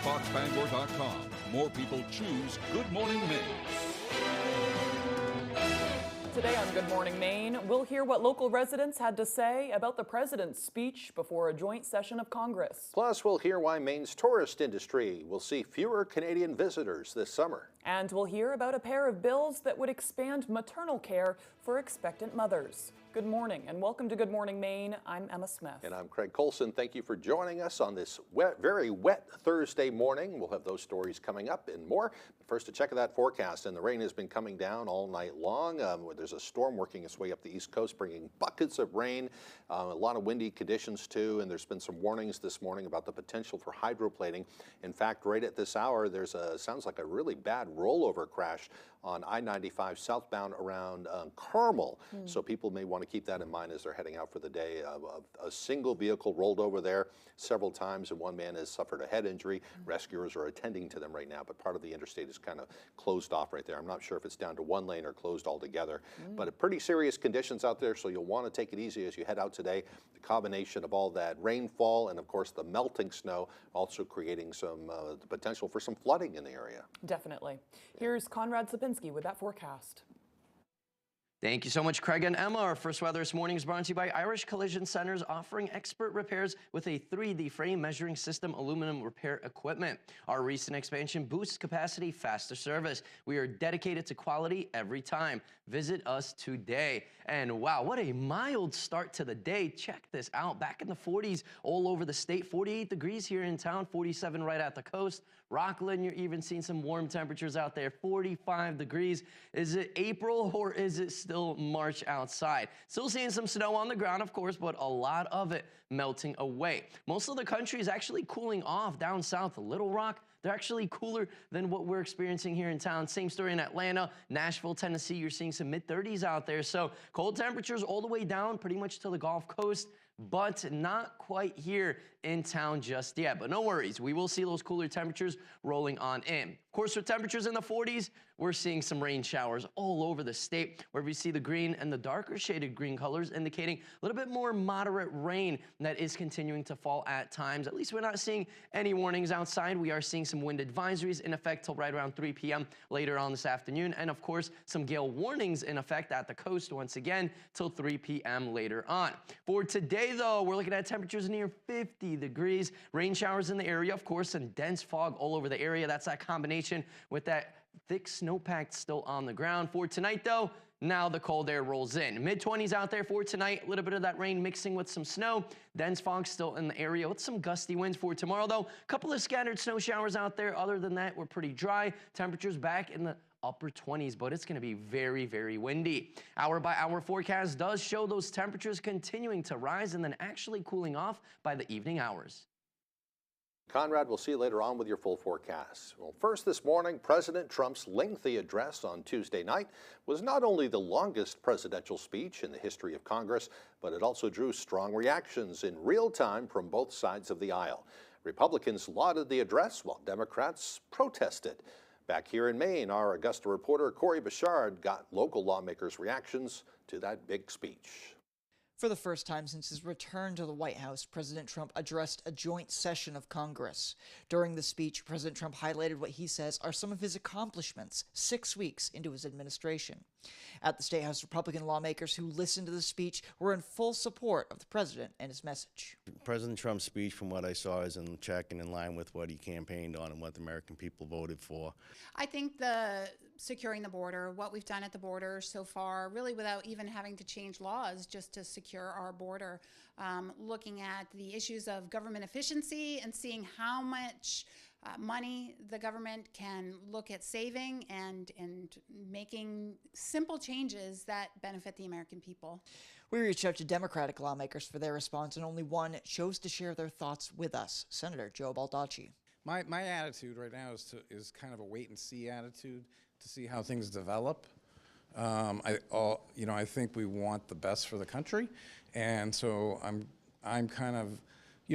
FoxBangor.com. More people choose Good Morning Maine. Today on Good Morning Maine, we'll hear what local residents had to say about the president's speech before a joint session of Congress. Plus, we'll hear why Maine's tourist industry will see fewer Canadian visitors this summer. And we'll hear about a pair of bills that would expand maternal care for expectant mothers. Good morning and welcome to Good Morning Maine. I'm Emma Smith. And I'm Craig Colson. Thank you for joining us on this very wet Thursday morning. We'll have those stories coming up and more. But first, a check of that forecast. And the rain has been coming down all night long. There's a storm working its way up the East Coast, bringing buckets of rain, a lot of windy conditions too. And there's been some warnings this morning about the potential for hydroplaning. In fact, right at this hour, sounds like a really bad rollover crash on I-95 southbound around Carmel. So people may want to keep that in mind as they're heading out for the day. A single vehicle rolled over there several times and one man has suffered a head injury. Rescuers are attending to them right now, but part of the interstate is kind of closed off right there. I'm not sure if it's down to one lane or closed altogether, but pretty serious conditions out there, so you'll want to take it easy as you head out today. The combination of all that rainfall and of course the melting snow also creating some the potential for some flooding in the area. Definitely. Here's Conrad Sapinski with that forecast. Thank you so much, Craig and Emma. Our first weather this morning is brought to you by Irish Collision Centers, offering expert repairs with a 3D frame measuring system aluminum repair equipment. Our recent expansion boosts capacity, faster service. We are dedicated to quality every time. Visit us today. And wow, what a mild start to the day. Check this out. Back in the 40s all over the state, 48 degrees here in town, 47 right at the coast. Rockland, you're even seeing some warm temperatures out there, 45 degrees. Is it April or is it still March outside? Still seeing some snow on the ground, of course, but a lot of it melting away. Most of the country is actually cooling off down south. Little Rock, they're actually cooler than what we're experiencing here in town. Same story in Atlanta, Nashville, Tennessee. You're seeing some mid-30s out there. So cold temperatures all the way down pretty much to the Gulf Coast, but not quite here in town just yet. But no worries, we will see those cooler temperatures rolling on in. Of course, with temperatures in the 40s, we're seeing some rain showers all over the state, where we see the green and the darker shaded green colors indicating a little bit more moderate rain that is continuing to fall at times. At least we're not seeing any warnings outside. We are seeing some wind advisories in effect till right around 3 p.m. later on this afternoon. And of course, some gale warnings in effect at the coast once again till 3 p.m. later on. For today, though, we're looking at temperatures near 50 degrees. Rain showers in the area, of course, and dense fog all over the area. That's that combination with that thick snowpack still on the ground. For tonight, though, now the cold air rolls in. Mid-20s out there for tonight. A little bit of that rain mixing with some snow. Dense fog still in the area with some gusty winds. For tomorrow, though, a couple of scattered snow showers out there. Other than that, we're pretty dry. Temperatures back in the upper 20s, but it's going to be very, very windy. Hour by hour forecast does show those temperatures continuing to rise and then actually cooling off by the evening hours. Conrad, we'll see you later on with your full forecast. Well, first this morning, President Trump's lengthy address on Tuesday night was not only the longest presidential speech in the history of Congress, but it also drew strong reactions in real time from both sides of the aisle. Republicans lauded the address while Democrats protested. Back here in Maine, our Augusta reporter Corey Bouchard got local lawmakers' reactions to that big speech. For the first time since his return to the White House, President Trump addressed a joint session of Congress. During the speech, President Trump highlighted what he says are some of his accomplishments 6 weeks into his administration. At the State House, Republican lawmakers who listened to the speech were in full support of the president and his message. President Trump's speech, from what I saw, is in check and in line with what he campaigned on and what the American people voted for. I think the securing the border, what we've done at the border so far, really without even having to change laws just to secure our border, looking at the issues of government efficiency and seeing how much money the government can look at saving and making simple changes that benefit the American people. We reached out to Democratic lawmakers for their response, and only one chose to share their thoughts with us, Senator Joe Baldacci. My attitude right now is kind of a wait-and-see attitude to see how things develop. I think we want the best for the country, and so I'm kind of,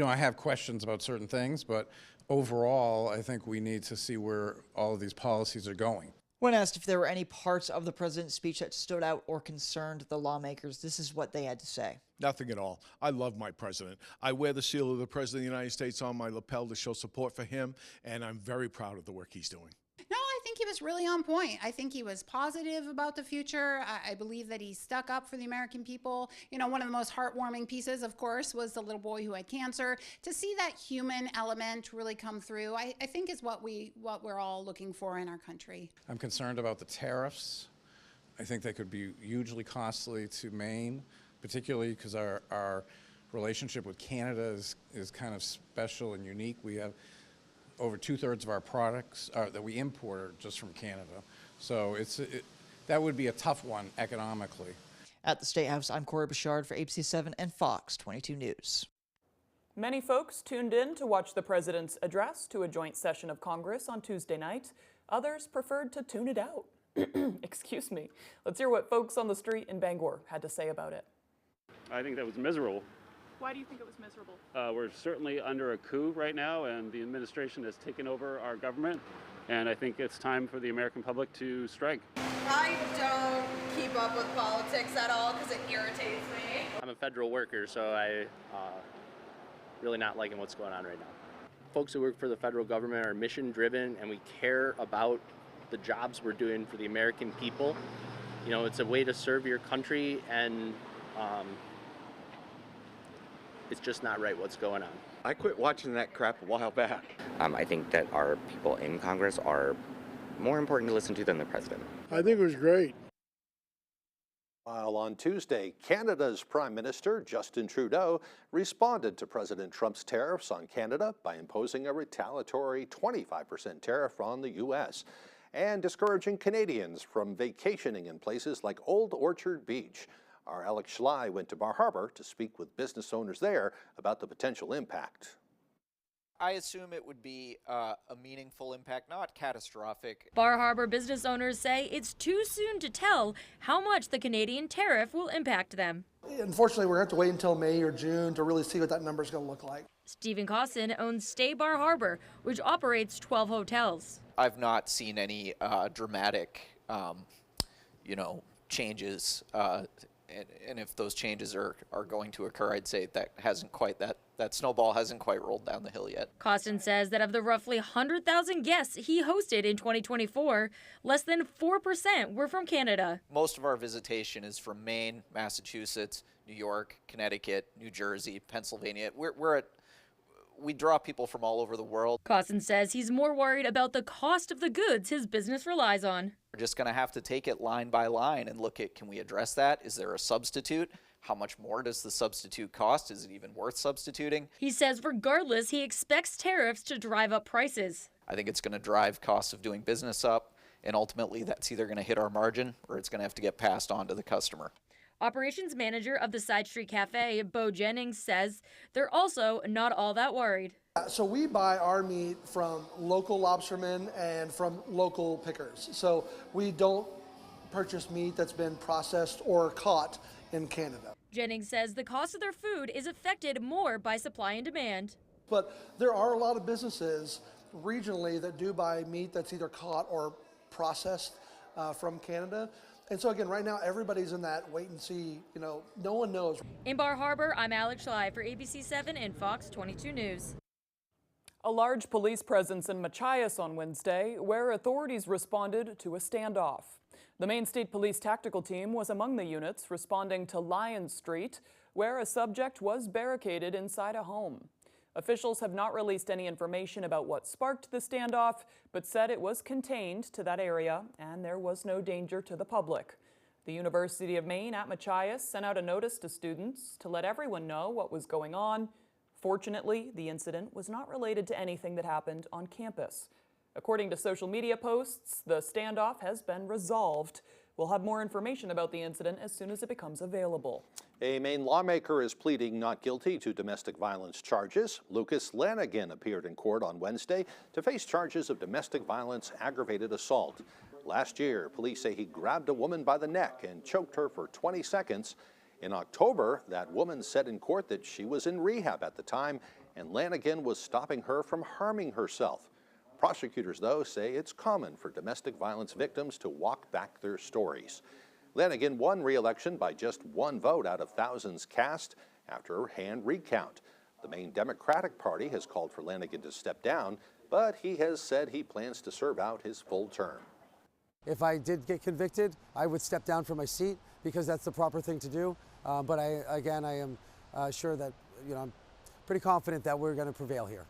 I have questions about certain things, but overall, I think we need to see where all of these policies are going. When asked if there were any parts of the president's speech that stood out or concerned the lawmakers, this is what they had to say. Nothing at all. I love my president. I wear the seal of the President of the United States on my lapel to show support for him, and I'm very proud of the work he's doing. No, I think he was really on point. I think he was positive about the future. I believe that he stuck up for the American people. You know, one of the most heartwarming pieces, of course, was the little boy who had cancer. To see that human element really come through, I think is what we're all looking for in our country. I'm concerned about the tariffs. I think they could be hugely costly to Maine, particularly because our relationship with Canada is kind of special and unique. We have over 2/3 of our products that we import are just from Canada. So that would be a tough one economically. At the State House, I'm Corey Bouchard for ABC7 and Fox 22 News. Many folks tuned in to watch the president's address to a joint session of Congress on Tuesday night. Others preferred to tune it out. Excuse me. Let's hear what folks on the street in Bangor had to say about it. I think that was miserable. Why do you think it was miserable? We're certainly under a coup right now, and the administration has taken over our government, and I think it's time for the American public to strike. I don't keep up with politics at all because it irritates me. I'm a federal worker, so I really not liking what's going on right now. Folks who work for the federal government are mission driven, and we care about the jobs we're doing for the American people. You know, it's a way to serve your country, and it's just not right what's going on. I quit watching that crap a while back. I think that our people in Congress are more important to listen to than the president. I think it was great. While on Tuesday, Canada's Prime Minister, Justin Trudeau, responded to President Trump's tariffs on Canada by imposing a retaliatory 25% tariff on the U.S. and discouraging Canadians from vacationing in places like Old Orchard Beach. Our Alex Schley went to Bar Harbor to speak with business owners there about the potential impact. I assume it would be a meaningful impact, not catastrophic. Bar Harbor business owners say it's too soon to tell how much the Canadian tariff will impact them. Unfortunately, we're going to have to wait until May or June to really see what that number is going to look like. Stephen Cosson owns Stay Bar Harbor, which operates 12 hotels. I've not seen any dramatic, changes. And if those changes are going to occur, I'd say that snowball hasn't quite rolled down the hill yet. Costin says that of the roughly 100,000 guests he hosted in 2024, less than 4% were from Canada. Most of our visitation is from Maine, Massachusetts, New York, Connecticut, New Jersey, Pennsylvania. We draw people from all over the world. Costin says he's more worried about the cost of the goods his business relies on. We're just going to have to take it line by line and look at, can we address that? Is there a substitute? How much more does the substitute cost? Is it even worth substituting? He says regardless, he expects tariffs to drive up prices. I think it's going to drive costs of doing business up, and ultimately that's either going to hit our margin or it's going to have to get passed on to the customer. Operations manager of the Side Street Cafe, Bo Jennings, says they're also not all that worried. So we buy our meat from local lobstermen and from local pickers. So we don't purchase meat that's been processed or caught in Canada. Jennings says the cost of their food is affected more by supply and demand. But there are a lot of businesses regionally that do buy meat that's either caught or processed from Canada. And so again, right now, everybody's in that wait and see, no one knows. In Bar Harbor, I'm Alex Schley for ABC7 and Fox 22 News. A large police presence in Machias on Wednesday, where authorities responded to a standoff. The Maine State Police Tactical Team was among the units responding to Lyons Street, where a subject was barricaded inside a home. Officials have not released any information about what sparked the standoff, but said it was contained to that area and there was no danger to the public. The University of Maine at Machias sent out a notice to students to let everyone know what was going on. Fortunately, the incident was not related to anything that happened on campus. According to social media posts, the standoff has been resolved. We'll have more information about the incident as soon as it becomes available. A Maine lawmaker is pleading not guilty to domestic violence charges. Lucas Lanigan appeared in court on Wednesday to face charges of domestic violence aggravated assault. Last year, police say he grabbed a woman by the neck and choked her for 20 seconds. In October, that woman said in court that she was in rehab at the time and Lanigan was stopping her from harming herself. Prosecutors, though, say it's common for domestic violence victims to walk back their stories. Lanigan won re-election by just one vote out of thousands cast after a hand recount. The Maine Democratic Party has called for Lanigan to step down, but he has said he plans to serve out his full term. If I did get convicted, I would step down from my seat because that's the proper thing to do. But I am sure that, I'm pretty confident that we're going to prevail here.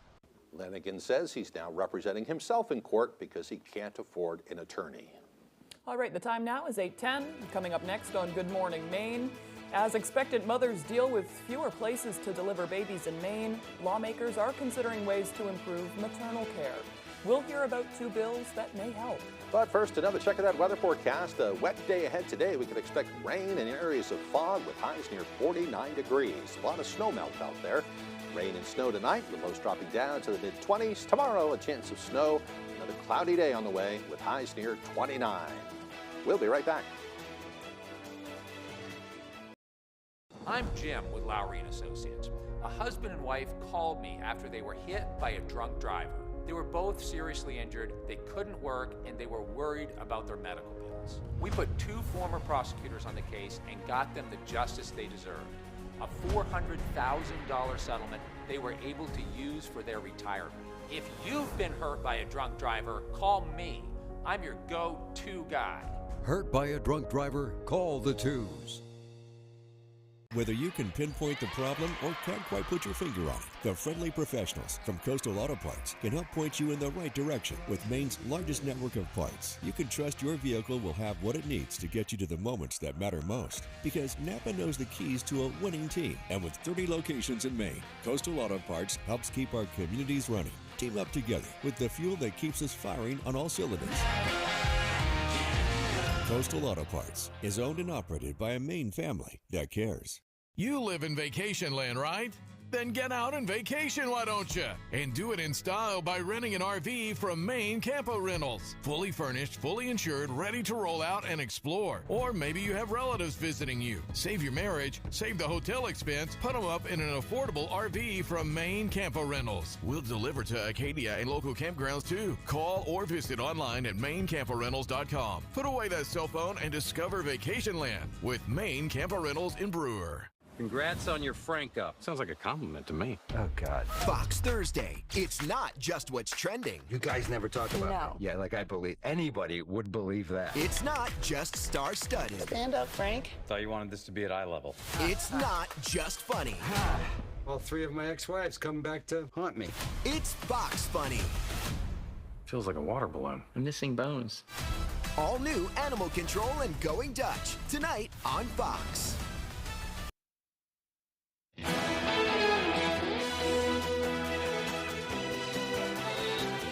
Lanigan says he's now representing himself in court because he can't afford an attorney. All right, the time now is 8:10. Coming up next on Good Morning Maine. As expectant mothers deal with fewer places to deliver babies in Maine, lawmakers are considering ways to improve maternal care. We'll hear about two bills that may help. But first, another check of that weather forecast. A wet day ahead today. We can expect rain and areas of fog with highs near 49 degrees. A lot of snow melt out there. Rain and snow tonight, with lows dropping down to the mid-20s. Tomorrow, a chance of snow. Another cloudy day on the way with highs near 29. We'll be right back. I'm Jim with Lowry & Associates. A husband and wife called me after they were hit by a drunk driver. They were both seriously injured, they couldn't work, and they were worried about their medical bills. We put two former prosecutors on the case and got them the justice they deserved. A $400,000 settlement they were able to use for their retirement. If you've been hurt by a drunk driver, call me. I'm your go-to guy. Hurt by a drunk driver? Call the twos. Whether you can pinpoint the problem or can't quite put your finger on it, the friendly professionals from Coastal Auto Parts can help point you in the right direction with Maine's largest network of parts. You can trust your vehicle will have what it needs to get you to the moments that matter most, because Napa knows the keys to a winning team. And with 30 locations in Maine, Coastal Auto Parts helps keep our communities running. Team up together with the fuel that keeps us firing on all cylinders. Coastal Auto Parts is owned and operated by a Maine family that cares. You live in vacation land, right? Then get out and vacation, why don't you? And do it in style by renting an RV from Maine Campo Rentals. Fully furnished, fully insured, ready to roll out and explore. Or maybe you have relatives visiting you. Save your marriage, save the hotel expense, put them up in an affordable RV from Maine Campo Rentals. We'll deliver to Acadia and local campgrounds too. Call or visit online at MaineCampoRentals.com. Put away that cell phone and discover vacation land with Maine Campo Rentals in Brewer. Congrats on your Frank up. Sounds like a compliment to me. Oh, God. Fox Thursday. It's not just what's trending. You guys never talk about me. Yeah, like I believe anybody would believe that. It's not just star-studded. Stand up, Frank. Thought you wanted this to be at eye level. It's not just funny. All three of my ex-wives come back to haunt me. It's Fox funny. Feels like a water balloon. I'm missing bones. All new Animal Control and Going Dutch. Tonight on Fox.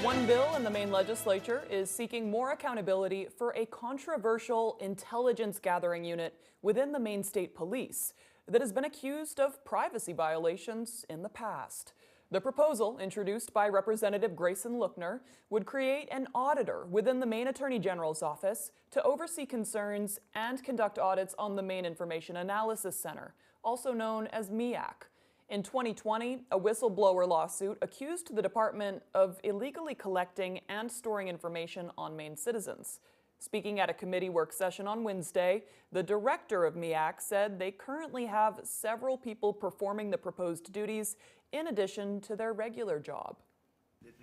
One bill in the Maine legislature is seeking more accountability for a controversial intelligence gathering unit within the Maine State Police that has been accused of privacy violations in the past. The proposal, introduced by Representative Grayson Lookner, would create an auditor within the Maine Attorney General's office to oversee concerns and conduct audits on the Maine Information Analysis Center, also known as MEAC. In 2020, a whistleblower lawsuit accused the department of illegally collecting and storing information on Maine citizens. Speaking at a committee work session on Wednesday, the director of MEAC said they currently have several people performing the proposed duties in addition to their regular job.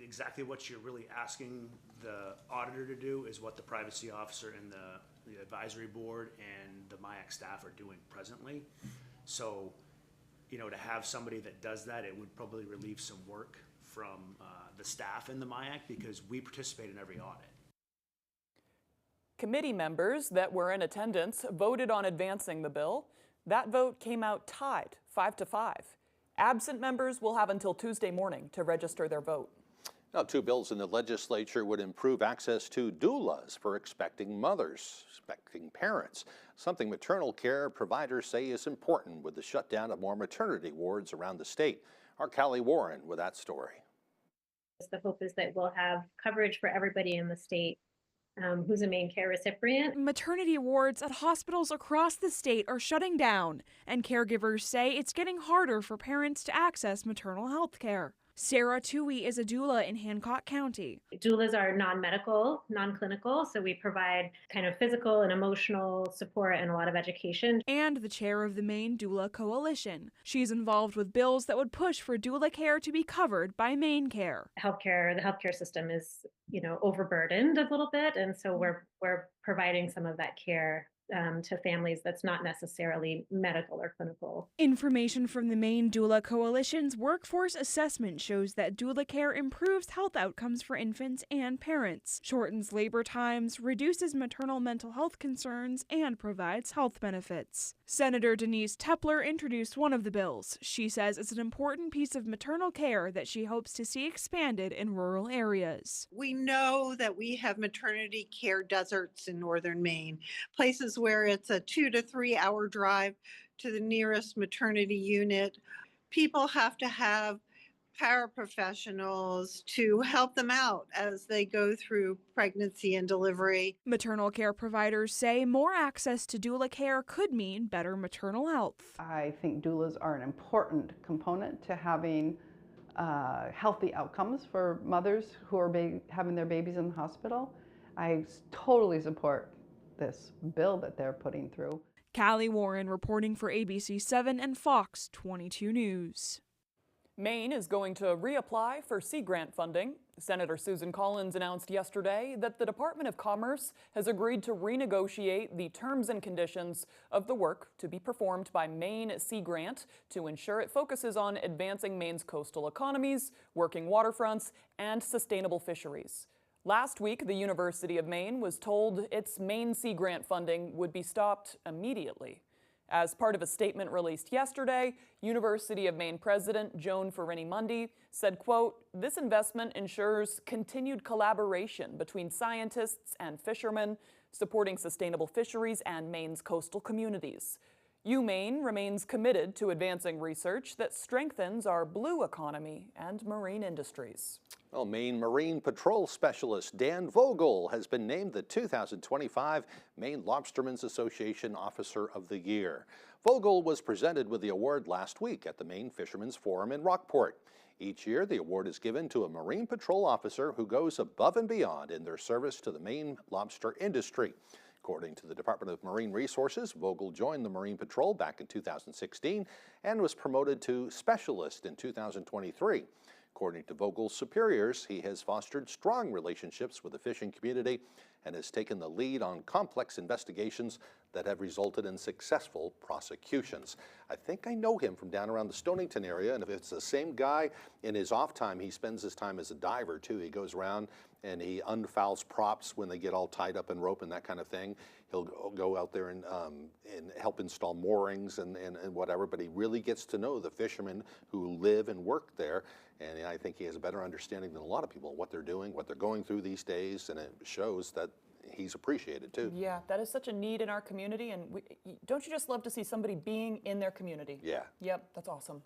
Exactly what you're really asking the auditor to do is what the privacy officer and the advisory board and the MIAC staff are doing presently. So, to have somebody that does that, it would probably relieve some work from the staff in the MIAC because we participate in every audit. Committee members that were in attendance voted on advancing the bill. That vote came out tied, 5-5. Absent members will have until Tuesday morning to register their vote. Now, two bills in the legislature would improve access to doulas for expecting mothers, expecting parents, something maternal care providers say is important with the shutdown of more maternity wards around the state. Our Callie Warren with that story. The hope is that we'll have coverage for everybody in the state who's a Maine care recipient. Maternity wards at hospitals across the state are shutting down, and caregivers say it's getting harder for parents to access maternal health care. Sarah Toohey is a doula in Hancock County. Doulas are non-medical, non-clinical, so we provide kind of physical and emotional support and a lot of education. And the chair of the Maine Doula Coalition. She's involved with bills that would push for doula care to be covered by Maine Care. The healthcare system is, overburdened a little bit, and so we're providing some of that care to families that's not necessarily medical or clinical. Information from the Maine Doula Coalition's workforce assessment shows that doula care improves health outcomes for infants and parents, shortens labor times, reduces maternal mental health concerns, and provides health benefits. Senator Denise Tepler introduced one of the bills. She says it's an important piece of maternal care that she hopes to see expanded in rural areas. We know that we have maternity care deserts in northern Maine, places where it's a 2 to 3 hour drive to the nearest maternity unit. People have to have paraprofessionals to help them out as they go through pregnancy and delivery. Maternal care providers say more access to doula care could mean better maternal health. I think doulas are an important component to having healthy outcomes for mothers who are having their babies in the hospital. I totally support this bill that they're putting through. Callie Warren reporting for ABC 7 and Fox 22 News. Maine is going to reapply for Sea Grant funding. Senator Susan Collins announced yesterday that the Department of Commerce has agreed to renegotiate the terms and conditions of the work to be performed by Maine Sea Grant to ensure it focuses on advancing Maine's coastal economies, working waterfronts, and sustainable fisheries. Last week, the University of Maine was told its Maine Sea Grant funding would be stopped immediately. As part of a statement released yesterday, University of Maine President Joan Farini-Mundy said, quote, "This investment ensures continued collaboration between scientists and fishermen, supporting sustainable fisheries and Maine's coastal communities. UMaine remains committed to advancing research that strengthens our blue economy and marine industries." Well, Maine Marine Patrol Specialist Dan Vogel has been named the 2025 Maine Lobstermen's Association Officer of the Year. Vogel was presented with the award last week at the Maine Fishermen's Forum in Rockport. Each year, the award is given to a Marine Patrol officer who goes above and beyond in their service to the Maine lobster industry. According to the Department of Marine Resources, Vogel joined the Marine Patrol back in 2016 and was promoted to Specialist in 2023. According to Vogel's superiors, he has fostered strong relationships with the fishing community and has taken the lead on complex investigations that have resulted in successful prosecutions. I think I know him from down around the Stonington area, and if it's the same guy, in his off time, he spends his time as a diver too. He goes around and he unfouls props when they get all tied up in rope and that kind of thing. He'll go out there and help install moorings and whatever, but he really gets to know the fishermen who live and work there. And I think he has a better understanding than a lot of people what they're doing, what they're going through these days, and it shows that he's appreciated too. Yeah, that is such a need in our community, and don't you just love to see somebody being in their community? Yeah. Yep, that's awesome.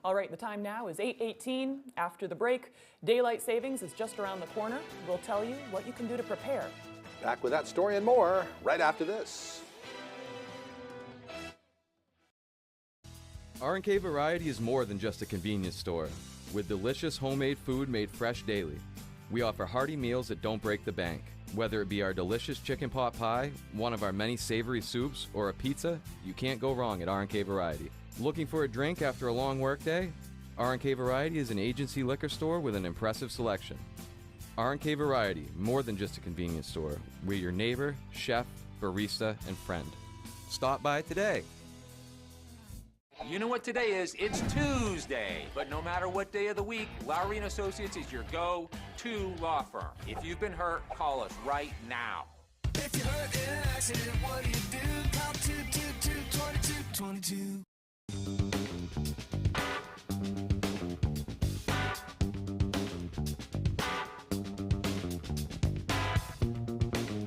All right, the time now is 8:18. After the break, daylight savings is just around the corner. We'll tell you what you can do to prepare. Back with that story and more right after this. R&K Variety is more than just a convenience store. With delicious homemade food made fresh daily. We offer hearty meals that don't break the bank. Whether it be our delicious chicken pot pie, one of our many savory soups, or a pizza, you can't go wrong at R&K Variety. Looking for a drink after a long workday? R&K Variety is an agency liquor store with an impressive selection. R&K Variety, more than just a convenience store. We're your neighbor, chef, barista, and friend. Stop by today. You know what today is? It's Tuesday. But no matter what day of the week, Lowry & Associates is your go-to law firm. If you've been hurt, call us right now. If you're hurt in an accident, what do? Call 222-2222.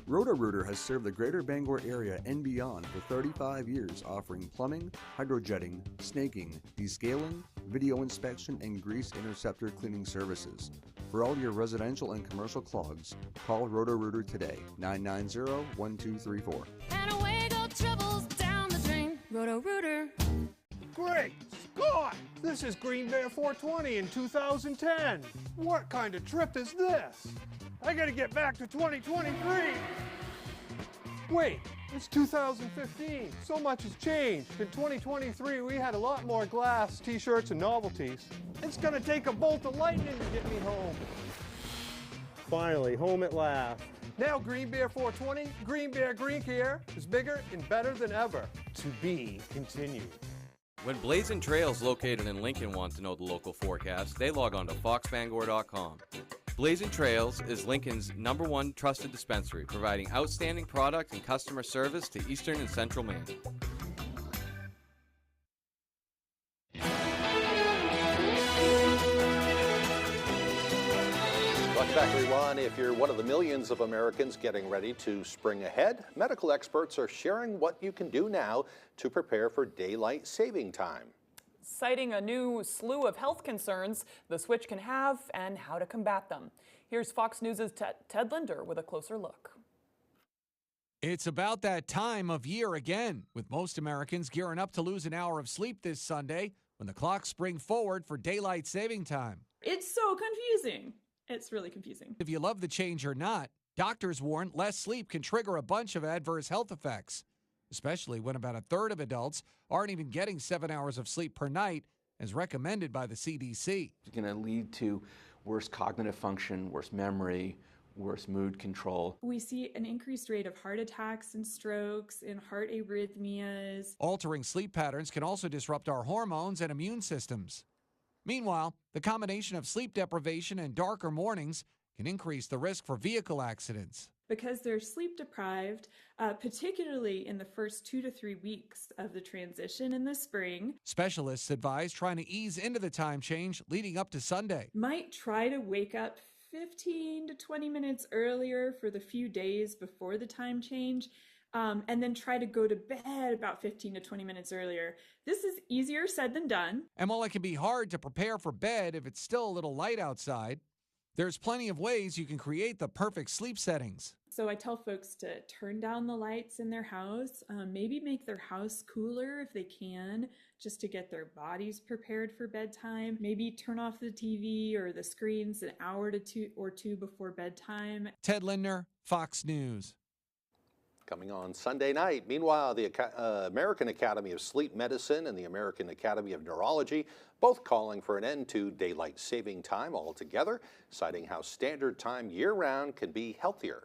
Roto-Rooter has served the greater Bangor area and beyond for 35 years, offering plumbing, hydrojetting, snaking, descaling, video inspection, and grease interceptor cleaning services. For all your residential and commercial clogs, call Roto-Rooter today, 990-1234. And away go troubles down the drain. Roto-Rooter. Great! God, this is Green Bear 420 in 2010. What kind of trip is this? I gotta get back to 2023. Wait, it's 2015. So much has changed. In 2023, we had a lot more glass, t-shirts, and novelties. It's gonna take a bolt of lightning to get me home. Finally, home at last. Now Green Bear 420, Green Bear Green Care is bigger and better than ever. To be continued. When Blazing Trails located in Lincoln want to know the local forecast, they log on to foxbangor.com. Blazing Trails is Lincoln's #1 trusted dispensary, providing outstanding product and customer service to Eastern and Central Maine. Welcome back, everyone. If you're one of the millions of Americans getting ready to spring ahead, medical experts are sharing what you can do now to prepare for daylight saving time. Citing a new slew of health concerns the switch can have and how to combat them. Here's Fox News' Ted Linder with a closer look. It's about that time of year again, with most Americans gearing up to lose an hour of sleep this Sunday when the clocks spring forward for daylight saving time. It's so confusing. It's really confusing. If you love the change or not, doctors warn less sleep can trigger a bunch of adverse health effects, especially when about a third of adults aren't even getting 7 hours of sleep per night, as recommended by the CDC. It's going to lead to worse cognitive function, worse memory, worse mood control. We see an increased rate of heart attacks and strokes and heart arrhythmias. Altering sleep patterns can also disrupt our hormones and immune systems. Meanwhile, the combination of sleep deprivation and darker mornings can increase the risk for vehicle accidents. Because they're sleep deprived, particularly in the first 2 to 3 weeks of the transition in the spring. Specialists advise trying to ease into the time change leading up to Sunday. Might try to wake up 15 to 20 minutes earlier for the few days before the time change, and then try to go to bed about 15 to 20 minutes earlier. This is easier said than done. And while it can be hard to prepare for bed if it's still a little light outside, there's plenty of ways you can create the perfect sleep settings. So I tell folks to turn down the lights in their house, maybe make their house cooler if they can, just to get their bodies prepared for bedtime. Maybe turn off the TV or the screens an hour or two before bedtime. Ted Lindner, Fox News. Coming on Sunday night. Meanwhile, the American Academy of Sleep Medicine and the American Academy of Neurology both calling for an end to daylight saving time altogether, citing how standard time year-round can be healthier.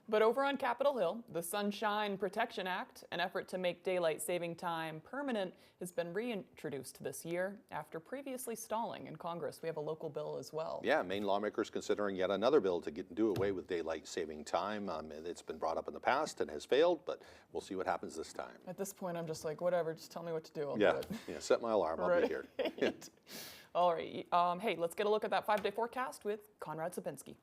But over on Capitol Hill, the Sunshine Protection Act, an effort to make daylight saving time permanent, has been reintroduced this year after previously stalling in Congress. We have a local bill as well. Yeah, Maine lawmakers considering yet another bill to do away with daylight saving time. It's been brought up in the past and has failed, but we'll see what happens this time. At this point, I'm just like, whatever, just tell me what to do. I'll do it. Yeah, set my alarm. I'll be here. Yeah. All right. Hey, let's get a look at that 5-day forecast with Conrad Sapinski.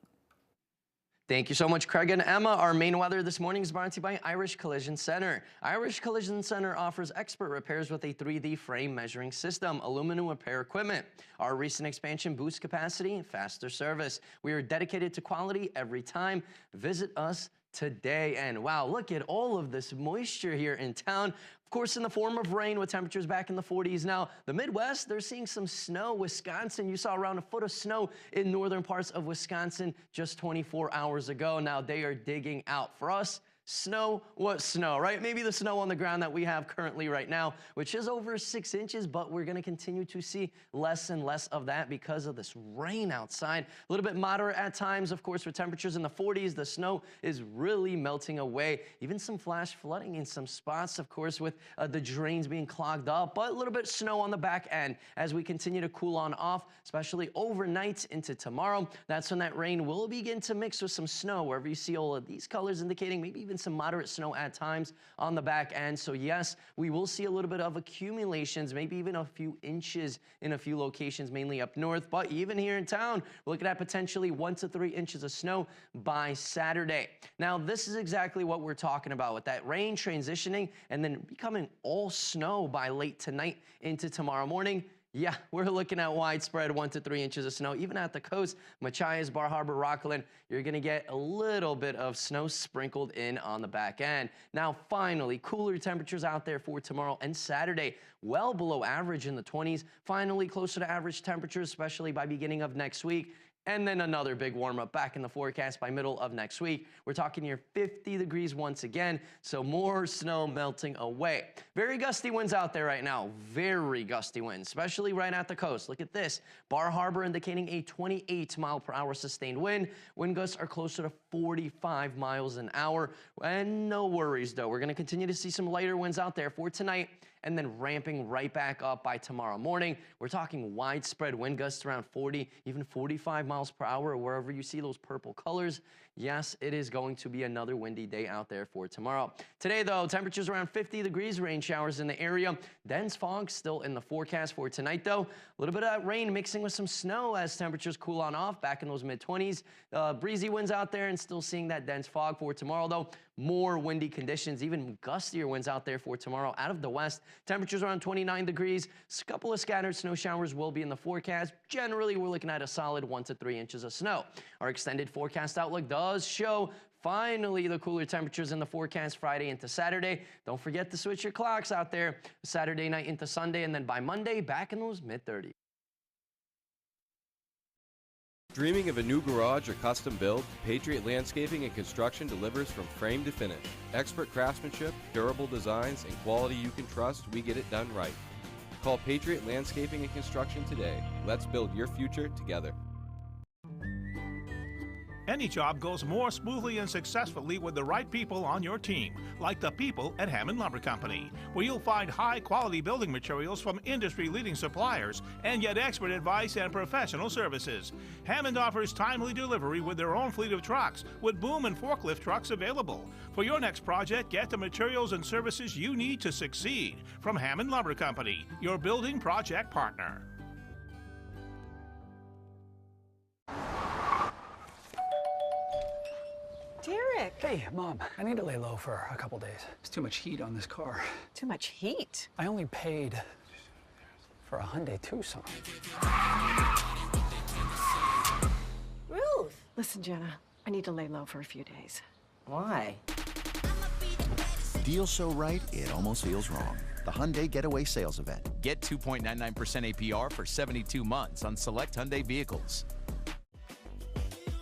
Thank you so much, Craig and Emma. Our main weather this morning is brought to you by Irish Collision Center. Irish Collision Center offers expert repairs with a 3D frame measuring system, aluminum repair equipment. Our recent expansion boosts capacity and faster service. We are dedicated to quality every time. Visit us today. And wow, look at all of this moisture here in town. Of course, in the form of rain with temperatures back in the 40s now. The Midwest, they're seeing some snow. Wisconsin, you saw around a foot of snow in northern parts of Wisconsin just 24 hours ago. Now they are digging out. For us, snow, what snow, right? Maybe the snow on the ground that we have currently right now, which is over 6 inches, but we're going to continue to see less and less of that because of this rain outside. A little bit moderate at times, of course, with temperatures in the 40s. The snow is really melting away. Even some flash flooding in some spots, of course, with the drains being clogged up, but a little bit of snow on the back end as we continue to cool on off, especially overnight into tomorrow. That's when that rain will begin to mix with some snow, wherever you see all of these colors indicating maybe even some moderate snow at times on the back end. So yes, we will see a little bit of accumulations, maybe even a few inches in a few locations, mainly up north. But even here in town, we're looking at potentially 1 to 3 inches of snow by Saturday. Now, this is exactly what we're talking about with that rain transitioning and then becoming all snow by late tonight into tomorrow morning. Yeah, we're looking at widespread 1 to 3 inches of snow. Even at the coast, Machias, Bar Harbor, Rockland, you're going to get a little bit of snow sprinkled in on the back end. Now, finally, cooler temperatures out there for tomorrow and Saturday. Well below average in the 20s. Finally, closer to average temperatures, especially by beginning of next week. And then another big warm up back in the forecast by middle of next week. We're talking near 50 degrees once again, so more snow melting away. Very gusty winds out there right now. Very gusty winds, especially right at the coast. Look at this. Bar Harbor indicating a 28-mile-per-hour sustained wind. Wind gusts are closer to 45 miles an hour. And no worries, though. We're going to continue to see some lighter winds out there for tonight, and then ramping right back up by tomorrow morning. We're talking widespread wind gusts around 40, even 45 miles per hour, wherever you see those purple colors. Yes, it is going to be another windy day out there for tomorrow. Today, though, temperatures around 50 degrees, rain showers in the area. Dense fog still in the forecast for tonight, though. A little bit of that rain mixing with some snow as temperatures cool on off back in those mid-20s. Breezy winds out there and still seeing that dense fog for tomorrow, though. More windy conditions, even gustier winds out there for tomorrow out of the west. Temperatures around 29 degrees. A couple of scattered snow showers will be in the forecast. Generally, we're looking at a solid 1 to 3 inches of snow. Our extended forecast outlook does show finally the cooler temperatures in the forecast Friday into Saturday. Don't forget to switch your clocks out there Saturday night into Sunday, and then by Monday, back in those mid-30s. Dreaming of a new garage or custom build? Patriot Landscaping and Construction delivers from frame to finish. Expert craftsmanship, durable designs, and quality you can trust, we get it done right. Call Patriot Landscaping and Construction today. Let's build your future together. Any job goes more smoothly and successfully with the right people on your team, like the people at Hammond Lumber Company, where you'll find high-quality building materials from industry-leading suppliers and get expert advice and professional services. Hammond offers timely delivery with their own fleet of trucks, with boom and forklift trucks available. For your next project, get the materials and services you need to succeed from Hammond Lumber Company, your building project partner. Derek! Hey, Mom, I need to lay low for a couple days. There's too much heat on this car. Too much heat? I only paid for a Hyundai Tucson. Ruth! Listen, Jenna, I need to lay low for a few days. Why? Deal so right, it almost feels wrong. The Hyundai Getaway Sales Event. Get 2.99% APR for 72 months on select Hyundai vehicles.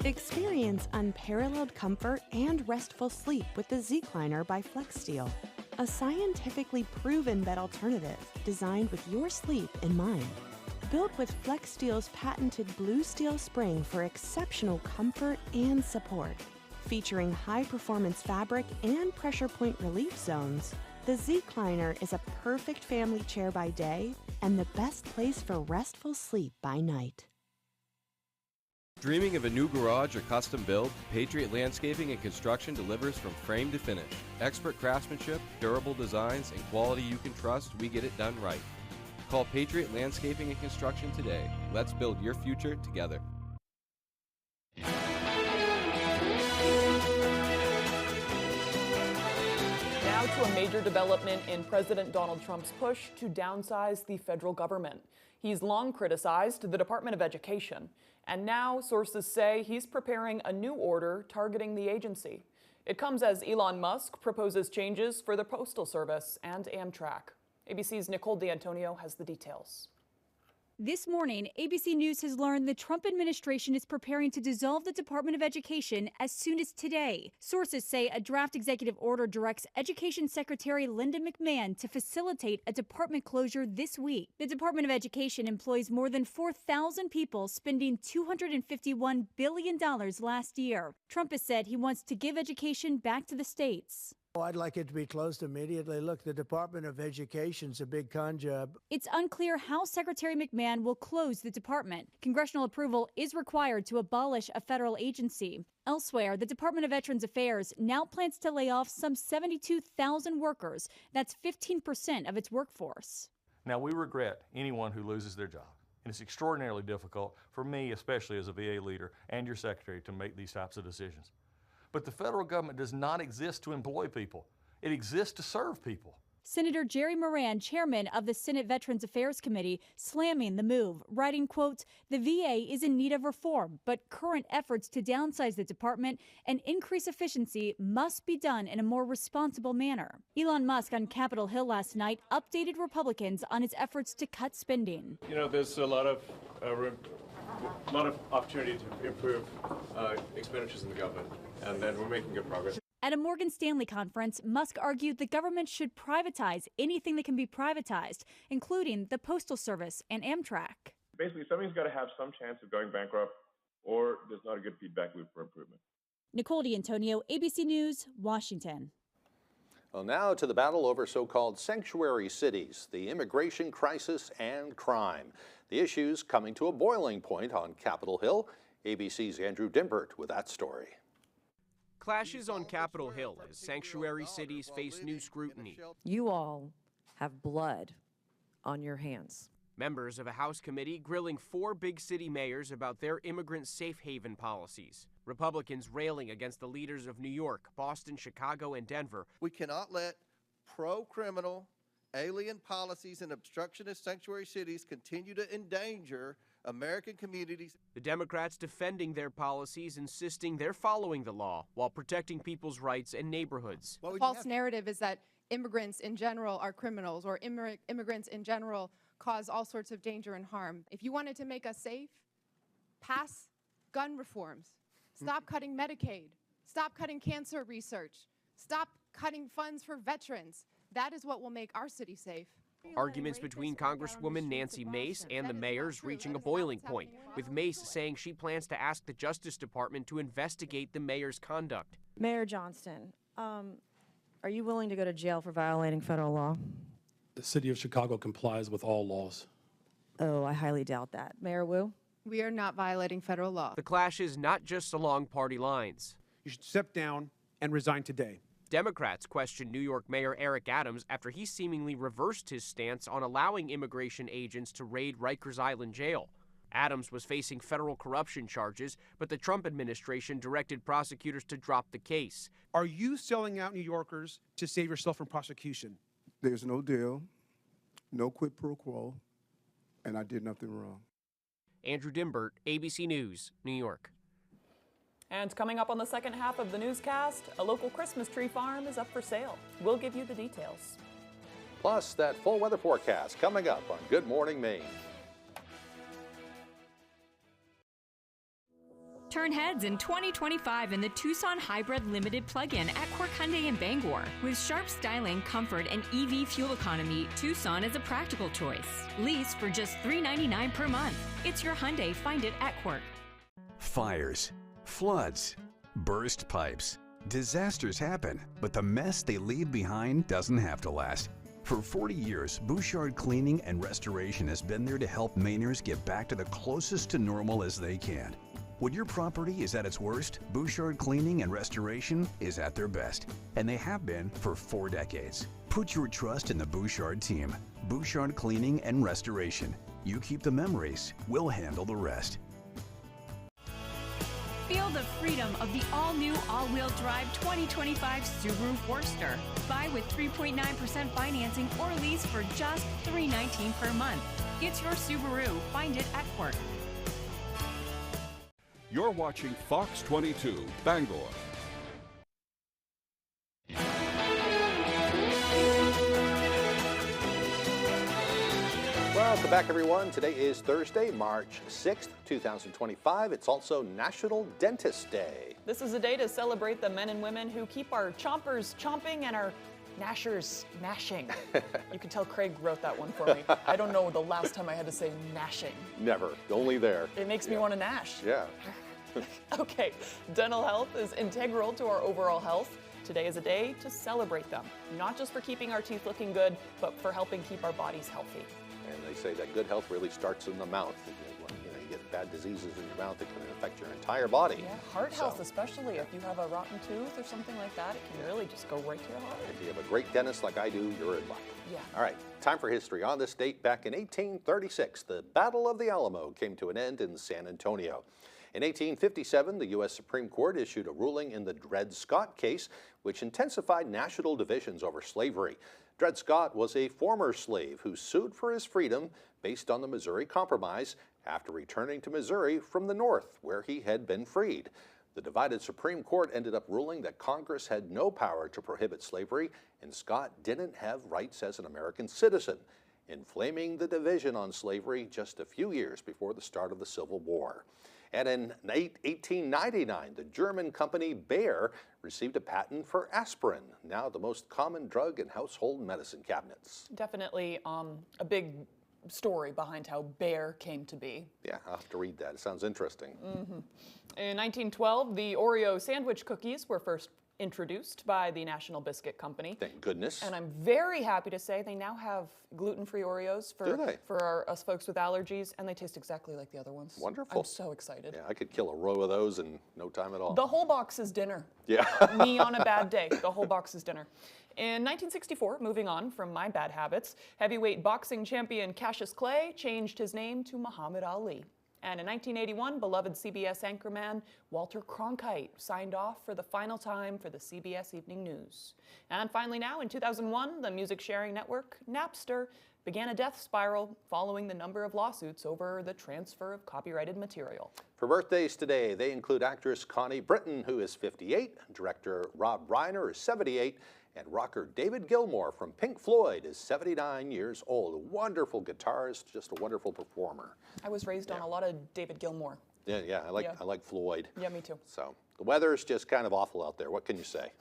Experience unparalleled comfort and restful sleep with the Zecliner by FlexSteel, a scientifically proven bed alternative designed with your sleep in mind. Built with FlexSteel's patented blue steel spring for exceptional comfort and support. Featuring high-performance fabric and pressure point relief zones, the Zecliner is a perfect family chair by day and the best place for restful sleep by night. Dreaming of a new garage or custom build? Patriot Landscaping and Construction delivers from frame to finish. Expert craftsmanship, durable designs, and quality you can trust, we get it done right. Call Patriot Landscaping and Construction today. Let's build your future together. Now to a major development in President Donald Trump's push to downsize the federal government. He's long criticized the Department of Education, and now sources say he's preparing a new order targeting the agency. It comes as Elon Musk proposes changes for the Postal Service and Amtrak. ABC's Nicole D'Antonio has the details. This morning, ABC News has learned the Trump administration is preparing to dissolve the Department of Education as soon as today. Sources say a draft executive order directs Education Secretary Linda McMahon to facilitate a department closure this week. The Department of Education employs more than 4,000 people, spending $251 billion last year. Trump has said he wants to give education back to the states. I'd like it to be closed immediately. Look, the Department of Education's a big con job. It's unclear how Secretary McMahon will close the department. Congressional approval is required to abolish a federal agency. Elsewhere, the Department of Veterans Affairs now plans to lay off some 72,000 workers. That's 15% of its workforce. Now, we regret anyone who loses their job. And it's extraordinarily difficult for me, especially as a VA leader, and your secretary to make these types of decisions. But the federal government does not exist to employ people. It exists to serve people. Senator Jerry Moran, chairman of the Senate Veterans Affairs Committee, slamming the move, writing, quote, "The VA is in need of reform, but current efforts to downsize the department and increase efficiency must be done in a more responsible manner." Elon Musk on Capitol Hill last night updated Republicans on his efforts to cut spending. You know, there's a lot of opportunity to improve expenditures in the government, and then we're making good progress. At a Morgan Stanley conference, Musk argued the government should privatize anything that can be privatized, including the Postal Service and Amtrak. Basically, something's got to have some chance of going bankrupt, or there's not a good feedback loop for improvement. Nicole D'Antonio, ABC News, Washington. Well, now to the battle over so-called sanctuary cities, the immigration crisis and crime. The issues coming to a boiling point on Capitol Hill. ABC's Andrew Dimbert with that story. Clashes on Capitol Hill as sanctuary cities face new scrutiny. You all have blood on your hands. Members of a House committee grilling 4 big city mayors about their immigrant safe haven policies. Republicans railing against the leaders of New York, Boston, Chicago, and Denver. We cannot let pro-criminal, alien policies in obstructionist sanctuary cities continue to endanger American communities. The Democrats defending their policies, insisting they're following the law while protecting people's rights and neighborhoods. The false narrative is that immigrants in general are criminals, or immigrants in general cause all sorts of danger and harm. If you wanted to make us safe, pass gun reforms. Stop cutting Medicaid. Stop cutting cancer research. Stop cutting funds for veterans. That is what will make our city safe. Arguments between Congresswoman Nancy Mace and the mayors reaching a boiling point, with Mace saying she plans to ask the Justice Department to investigate the mayor's conduct. Mayor Johnston, are you willing to go to jail for violating federal law? The city of Chicago complies with all laws. Oh, I highly doubt that. Mayor Wu? We are not violating federal law. The clash is not just along party lines. You should step down and resign today. Democrats questioned New York Mayor Eric Adams after he seemingly reversed his stance on allowing immigration agents to raid Rikers Island jail. Adams was facing federal corruption charges, but the Trump administration directed prosecutors to drop the case. Are you selling out New Yorkers to save yourself from prosecution? There's no deal, no quid pro quo, and I did nothing wrong. Andrew Dimbert, ABC News, New York. And coming up on the second half of the newscast, a local Christmas tree farm is up for sale. We'll give you the details. Plus, that full weather forecast coming up on Good Morning Maine. Turn heads in 2025 in the Tucson Hybrid Limited plug-in at Quirk Hyundai in Bangor. With sharp styling, comfort, and EV fuel economy, Tucson is a practical choice. Lease for just $399 per month. It's your Hyundai. Find it at Quirk. Fires, floods, burst pipes. Disasters happen, but the mess they leave behind doesn't have to last. For 40 years, Bouchard Cleaning and Restoration has been there to help Mainers get back to the closest to normal as they can. When your property is at its worst, Bouchard Cleaning and Restoration is at their best, and they have been for 4 decades. Put your trust in the Bouchard team. Bouchard Cleaning and Restoration. You keep the memories, we'll handle the rest. Feel the freedom of the all-new all-wheel drive 2025 Subaru Forester. Buy with 3.9% financing or lease for just $319 per month. It's your Subaru. Find it at Quirk. You're watching Fox 22, Bangor. Welcome back, everyone. Today is Thursday, March 6th, 2025. It's also National Dentist Day. This is a day to celebrate the men and women who keep our chompers chomping and our gnashers gnashing. You can tell Craig wrote that one for me. I don't know the last time I had to say gnashing. Never, only there. It makes me want to gnash. Yeah. Okay, dental health is integral to our overall health. Today is a day to celebrate them, not just for keeping our teeth looking good, but for helping keep our bodies healthy. And they say that good health really starts in the mouth. You get bad diseases in your mouth that can affect your entire body. Yeah, heart health especially. If you have a rotten tooth or something like that, it can really just go right to your heart. If you have a great dentist like I do, you're in luck. Yeah. All right, time for history. On this date, back in 1836, the Battle of the Alamo came to an end in San Antonio. In 1857, the U.S. Supreme Court issued a ruling in the Dred Scott case, which intensified national divisions over slavery. Dred Scott was a former slave who sued for his freedom based on the Missouri Compromise after returning to Missouri from the North, where he had been freed. The divided Supreme Court ended up ruling that Congress had no power to prohibit slavery, and Scott didn't have rights as an American citizen, inflaming the division on slavery just a few years before the start of the Civil War. And in 1899, the German company Bayer received a patent for aspirin, now the most common drug in household medicine cabinets. Definitely a big story behind how Bayer came to be. Yeah, I'll have to read that. It sounds interesting. In 1912, the Oreo sandwich cookies were first introduced by the National Biscuit Company. Thank goodness. And I'm very happy to say they now have gluten-free Oreos for us folks with allergies, and they taste exactly like the other ones. Wonderful. I'm so excited. Yeah, I could kill a row of those in no time at all. The whole box is dinner. Yeah. Me on a bad day. The whole box is dinner. In 1964, moving on from my bad habits, heavyweight boxing champion Cassius Clay changed his name to Muhammad Ali. And in 1981, beloved CBS anchorman Walter Cronkite signed off for the final time for the CBS Evening News. And finally now, in 2001, the music sharing network Napster began a death spiral following the number of lawsuits over the transfer of copyrighted material. For birthdays today, they include actress Connie Britton, who is 58, director Rob Reiner is 78, and rocker David Gilmour from Pink Floyd is 79 years old. A wonderful guitarist, just a wonderful performer. I was raised on a lot of David Gilmour. Yeah, I like Floyd. Yeah, me too. So the weather is just kind of awful out there. What can you say?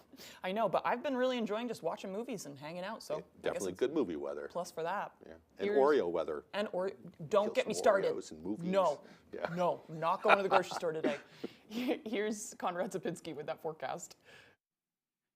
I know, but I've been really enjoying just watching movies and hanging out. So definitely good movie weather. Plus for that. Yeah, and Oreo weather. And don't get me started. Oreos and movies. No, no, not going to the grocery store today. Here's Conrad Zapinski with that forecast.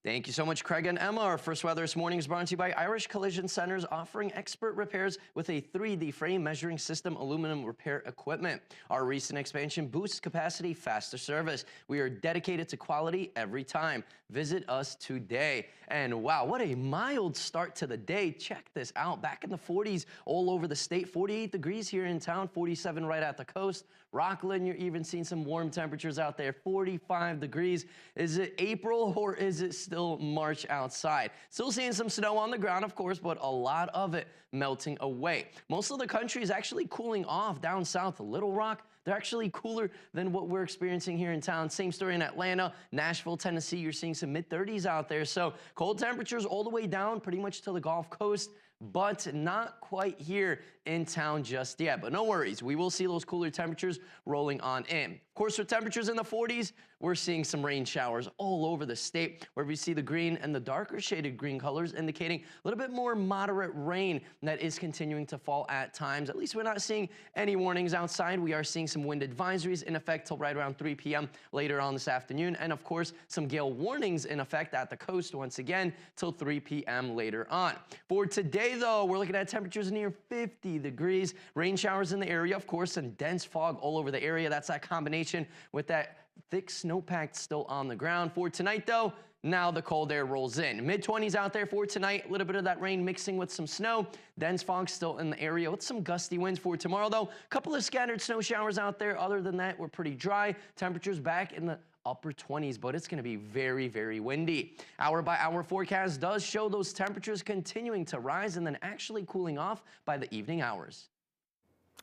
Thank you so much, Craig and Emma. Our first weather this morning is brought to you by Irish Collision Centers, offering expert repairs with a 3D frame measuring system aluminum repair equipment. Our recent expansion boosts capacity, faster service. We are dedicated to quality every time. Visit us today. And wow, what a mild start to the day. Check this out. Back in the 40s all over the state, 48 degrees here in town, 47 right at the coast. Rockland, you're even seeing some warm temperatures out there, 45 degrees. Is it April or is it still March outside? Still seeing some snow on the ground, of course, but a lot of it melting away. Most of the country is actually cooling off down south. Little Rock, they're actually cooler than what we're experiencing here in town. Same story in Atlanta, Nashville, Tennessee. You're seeing some mid-30s out there. So cold temperatures all the way down pretty much to the Gulf Coast, but not quite here in town just yet. But no worries, we will see those cooler temperatures rolling on in. Of course, for temperatures in the 40s, we're seeing some rain showers all over the state, where we see the green and the darker shaded green colors indicating a little bit more moderate rain that is continuing to fall at times. At least we're not seeing any warnings outside. We are seeing some wind advisories in effect till right around 3 p.m. later on this afternoon. And of course, some gale warnings in effect at the coast once again till 3 p.m. later on. For today, though, we're looking at temperatures near 50 degrees. Rain showers in the area, of course, and dense fog all over the area. That's that combination with that thick snowpack still on the ground. For tonight, though, now the cold air rolls in. Mid-20s out there for tonight. A little bit of that rain mixing with some snow. Dense fog still in the area with some gusty winds. For tomorrow, though, a couple of scattered snow showers out there. Other than that, we're pretty dry. Temperatures back in the upper 20s, but it's going to be very, very windy. Hour by hour forecast does show those temperatures continuing to rise and then actually cooling off by the evening hours.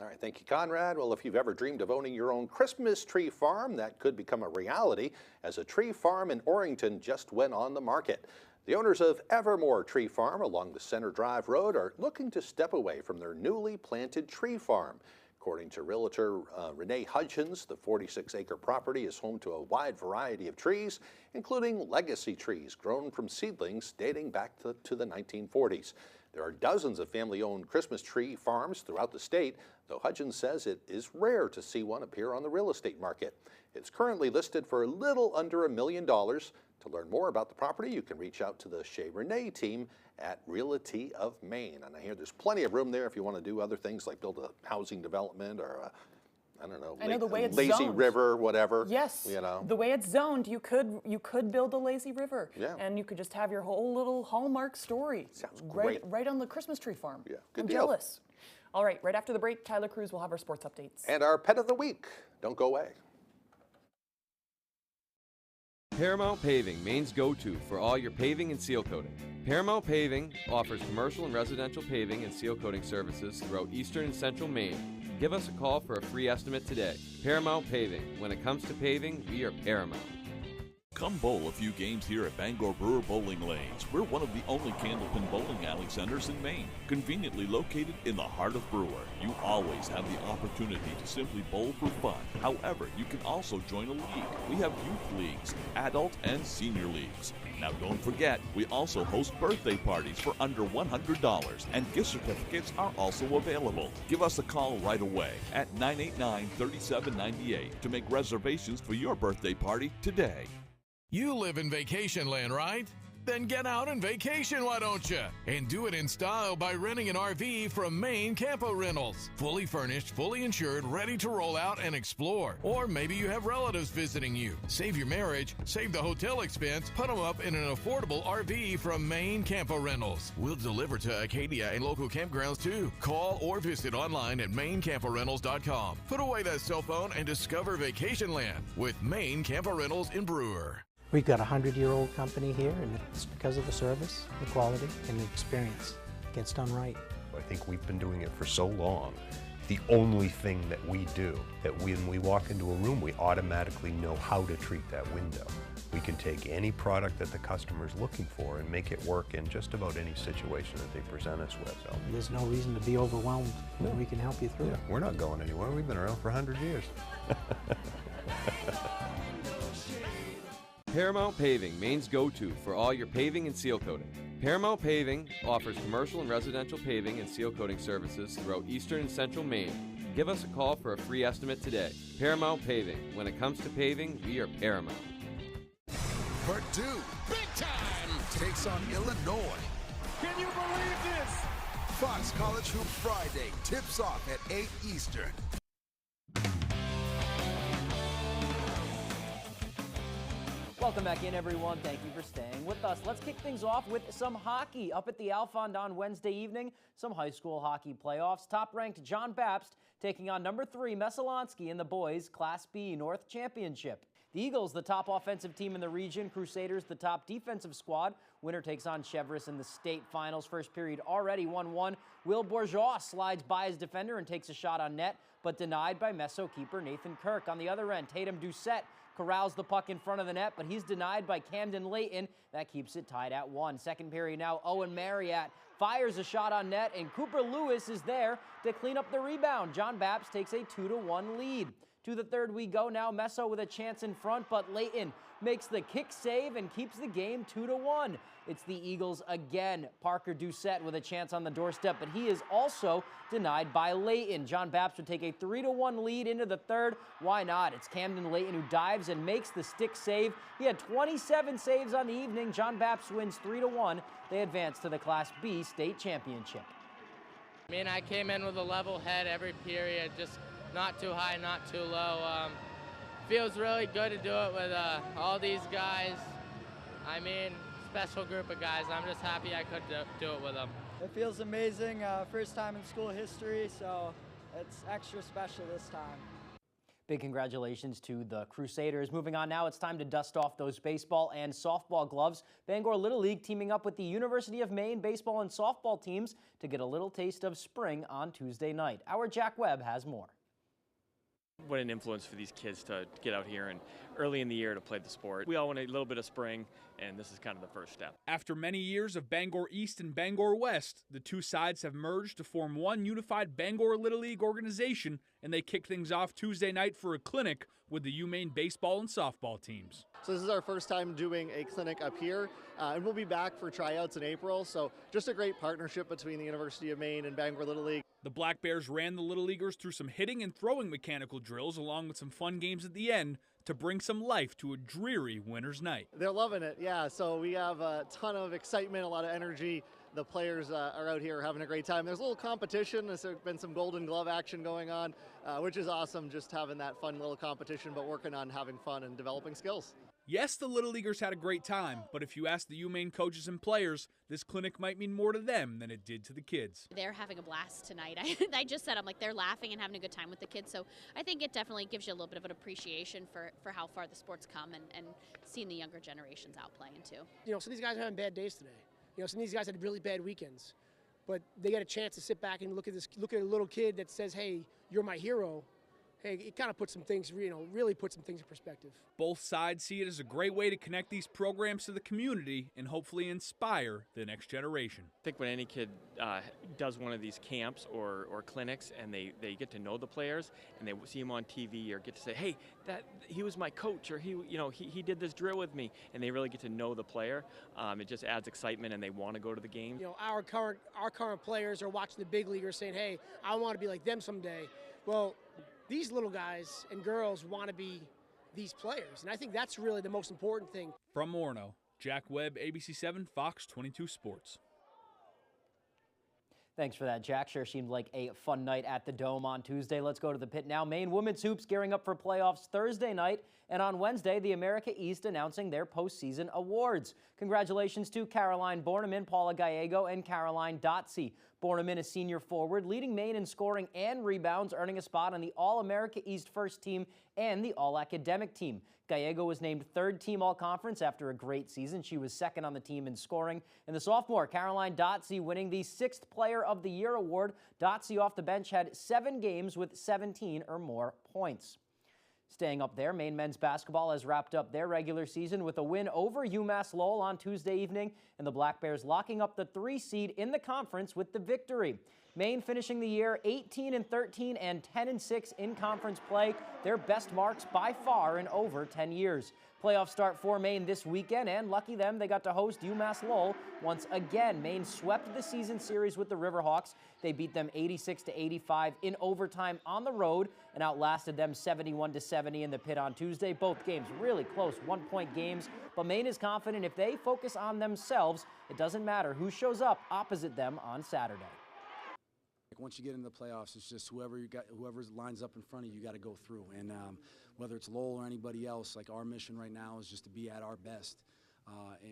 All right, thank you, Conrad. Well, if you've ever dreamed of owning your own Christmas tree farm, that could become a reality, as a tree farm in Orrington just went on the market. The owners of Evermore Tree Farm along the Center Drive Road are looking to step away from their newly planted tree farm. According to realtor Renee Hudgens, the 46-acre property is home to a wide variety of trees, including legacy trees grown from seedlings dating back to the 1940s. There are dozens of family-owned Christmas tree farms throughout the state, though Hudgens says it is rare to see one appear on the real estate market. It's currently listed for a little under $1 million. To learn more about the property, you can reach out to the Shea Renee team at Realty of Maine. And I hear there's plenty of room there if you want to do other things like build a housing development or a, I don't know, the way it's lazy zoned. river, whatever. Yes, you know, the way it's zoned, you could build a lazy river, yeah, and you could just have your whole little Hallmark story. Sounds great. Right on the Christmas tree farm. Yeah, good I'm deal. jealous. All right, right after the break, Tyler Cruz will have our sports updates and our pet of the week. Don't go away. Paramount Paving, Maine's go-to for all your paving and seal coating. Paramount Paving offers commercial and residential paving and seal coating services throughout eastern and central Maine. Give us a call for a free estimate today. Paramount Paving. When it comes to paving, we are Paramount. Come bowl a few games here at Bangor Brewer Bowling Lanes. We're one of the only candlepin bowling alley centers in Maine, conveniently located in the heart of Brewer. You always have the opportunity to simply bowl for fun. However, you can also join a league. We have youth leagues, adult and senior leagues. Now don't forget, we also host birthday parties for under $100, and gift certificates are also available. Give us a call right away at 989-3798 to make reservations for your birthday party today. You live in vacation land, right? Then get out and vacation, why don't you? And do it in style by renting an RV from Maine Campo Rentals. Fully furnished, fully insured, ready to roll out and explore. Or maybe you have relatives visiting you. Save your marriage, save the hotel expense, put them up in an affordable RV from Maine Campo Rentals. We'll deliver to Acadia and local campgrounds too. Call or visit online at MaineCampoRentals.com. Put away that cell phone and discover vacation land with Maine Campo Rentals in Brewer. We've got a 100-year-old company here, and it's because of the service, the quality, and the experience. It gets done right. I think we've been doing it for so long. The only thing that we do, that when we walk into a room, we automatically know how to treat that window. We can take any product that the customer's looking for and make it work in just about any situation that they present us with. So There's no reason to be overwhelmed when we can help you through it. we're not going anywhere. We've been around for 100 years. Paramount Paving, Maine's go-to for all your paving and seal coating. Paramount Paving offers commercial and residential paving and seal coating services throughout eastern and central Maine. Give us a call for a free estimate today. Paramount Paving. When it comes to paving, we are Paramount. Purdue, big time, takes on Illinois. Can you believe this? Fox College Hoop Friday tips off at 8 Eastern. Welcome back in, everyone. Thank you for staying with us. Let's kick things off with some hockey. Up at the Alfond on Wednesday evening, some high school hockey playoffs. Top-ranked John Bapst taking on number 3 Messalonsky in the boys' Class B North Championship. The Eagles, the top offensive team in the region. Crusaders, the top defensive squad. Winner takes on Cheverus in the state finals. First period already 1-1. Will Bourgeois slides by his defender and takes a shot on net, but denied by Messo keeper Nathan Kirk. On the other end, Tatum Doucette corrals the puck in front of the net, but he's denied by Camden Layton. That keeps it tied at 1. Second period now, Owen Marriott fires a shot on net, and Cooper Lewis is there to clean up the rebound. John Bapst takes a 2-1 lead. To the third we go now. Messo with a chance in front, but Layton makes the kick save and keeps the game 2-1. It's the Eagles again. Parker Doucette with a chance on the doorstep, but he is also denied by Layton. John Bapst would take a 3-1 lead into the third. Why not? It's Camden Layton who dives and makes the stick save. He had 27 saves on the evening. John Bapst wins 3-1. They advance to the Class B state championship. I mean, I came in with a level head every period, just not too high, not too low. Feels really good to do it with all these guys. I mean, special group of guys. I'm just happy I could do it with them. It feels amazing. First time in school history, so it's extra special this time. Big congratulations to the Crusaders. Moving on now, it's time to dust off those baseball and softball gloves. Bangor Little League teaming up with the University of Maine baseball and softball teams to get a little taste of spring on Tuesday night. Our Jack Webb has more. What an influence for these kids to get out here and early in the year to play the sport. We all want a little bit of spring, and this is kind of the first step. After many years of Bangor East and Bangor West, the two sides have merged to form one unified Bangor Little League organization, and they kick things off Tuesday night for a clinic with the UMaine baseball and softball teams. So this is our first time doing a clinic up here, and we'll be back for tryouts in April. So just a great partnership between the University of Maine and Bangor Little League. The Black Bears ran the Little Leaguers through some hitting and throwing mechanical drills along with some fun games at the end to bring some life to a dreary winter's night. They're loving it, yeah. So we have a ton of excitement, a lot of energy. The players are out here having a great time. There's a little competition. There's been some Golden Glove action going on, which is awesome, just having that fun little competition, but working on having fun and developing skills. Yes, the Little Leaguers had a great time, but if you ask the UMaine coaches and players, this clinic might mean more to them than it did to the kids. They're having a blast tonight. I just said, I'm like, they're laughing and having a good time with the kids, so I think it definitely gives you a little bit of an appreciation for how far the sport's come and seeing the younger generations out playing too. You know, some of these guys are having bad days today. You know, some of these guys had really bad weekends, but they get a chance to sit back and look at a little kid that says, hey, you're my hero. Hey, it kind of puts some things, really puts some things in perspective. Both sides see it as a great way to connect these programs to the community and hopefully inspire the next generation. I think when any kid does one of these camps or clinics and they get to know the players and they see him on TV or get to say, hey, he was my coach, or he did this drill with me, and they really get to know the player, it just adds excitement and they want to go to the game. You know, our current players are watching the big leaguers saying, hey, I want to be like them someday. Well, these little guys and girls want to be these players, and I think that's really the most important thing. From Orono, Jack Webb, ABC7, Fox 22 Sports. Thanks for that, Jack. Sure seemed like a fun night at the Dome on Tuesday. Let's go to the pit now. Maine women's hoops gearing up for playoffs Thursday night, and on Wednesday, the America East announcing their postseason awards. Congratulations to Caroline Borneman, Paula Gallego, and Caroline Dotze. Borneman, a senior forward, leading Maine in scoring and rebounds, earning a spot on the All-America East first team and the All-Academic team. Gallego was named third team All-Conference after a great season. She was second on the team in scoring. And the sophomore, Caroline Dotze, winning the 6th Player of the Year award. Dotze off the bench had 7 games with 17 or more points. Staying up there, Maine men's basketball has wrapped up their regular season with a win over UMass Lowell on Tuesday evening, and the Black Bears locking up the 3 seed in the conference with the victory. Maine finishing the year 18-13 and 10-6 in conference play, their best marks by far in over 10 years. Playoffs start for Maine this weekend, and lucky them, they got to host UMass Lowell once again. Maine swept the season series with the Riverhawks. They beat them 86-85 in overtime on the road and outlasted them 71-70 in the pit on Tuesday. Both games really close, 1-point games, but Maine is confident if they focus on themselves, it doesn't matter who shows up opposite them on Saturday. Once you get into the playoffs, it's just whoever lines up in front of you, got to go through. And whether it's Lowell or anybody else, like our mission right now is just to be at our best.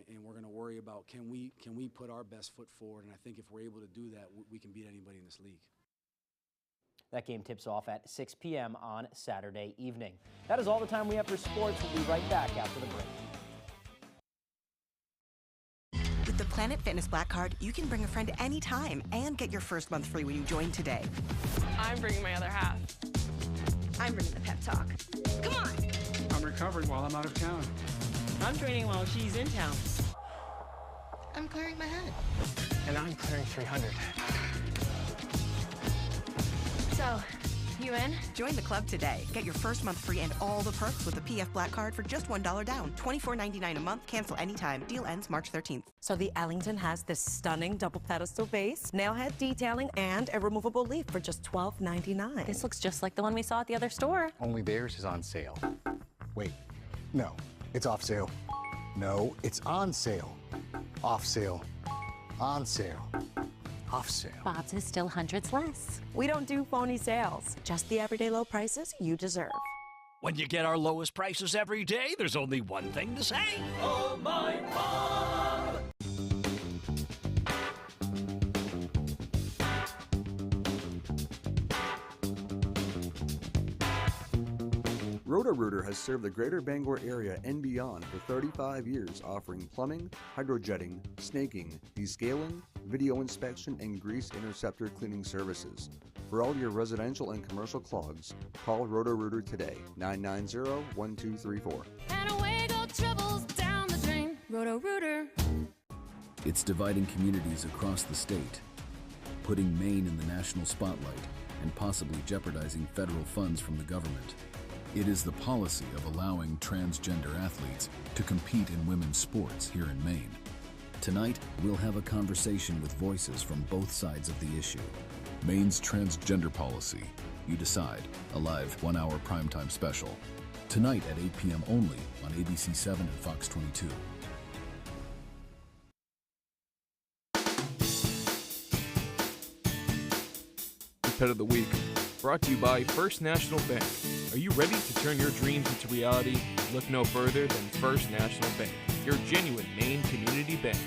And we're going to worry about can we put our best foot forward. And I think if we're able to do that, we can beat anybody in this league. That game tips off at 6 p.m. on Saturday evening. That is all the time we have for sports. We'll be right back after the break. With the Planet Fitness Black Card, you can bring a friend anytime and get your first month free when you join today. I'm bringing my other half. I'm bringing the pep talk. Come on! I'm recovering while I'm out of town. I'm training while she's in town. I'm clearing my head. And I'm clearing 300. So, you in? Join the club today. Get your first month free and all the perks with the PF Black Card for just $1 down. $24.99 a month. Cancel anytime. Deal ends March 13th. So the Ellington has this stunning double pedestal base, nailhead detailing, and a removable leaf for just $12.99. This looks just like the one we saw at the other store. Only theirs is on sale. Wait, no, it's off sale. No, it's on sale. Off sale. On sale. Off sale. Bob's is still hundreds less. We don't do phony sales, just the everyday low prices you deserve. When you get our lowest prices every day, there's only one thing to say. Oh, my Bob! Roto-Rooter has served the greater Bangor area and beyond for 35 years, offering plumbing, hydrojetting, snaking, descaling, video inspection, and grease interceptor cleaning services. For all your residential and commercial clogs, call Roto-Rooter today, 990-1234. And away go troubles down the drain. Roto-Rooter. It's dividing communities across the state, putting Maine in the national spotlight, and possibly jeopardizing federal funds from the government. It is the policy of allowing transgender athletes to compete in women's sports here in Maine. Tonight, we'll have a conversation with voices from both sides of the issue. Maine's transgender policy. You decide. A live 1-hour primetime special. Tonight at 8 p.m. only on ABC7 and Fox 22. Pet of the week. Brought to you by First National Bank. Are you ready to turn your dreams into reality? Look no further than First National Bank, your genuine Maine community bank.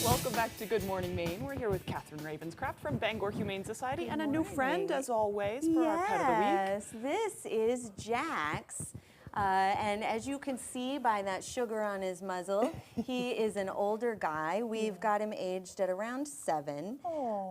Welcome back to Good Morning Maine. We're here with Catherine Ravenscraft from Bangor Humane Society and a new friend, as always, for our Pet of the Week. Yes, this is Jax. And as you can see by that sugar on his muzzle, he is an older guy. We've got him aged at around 7.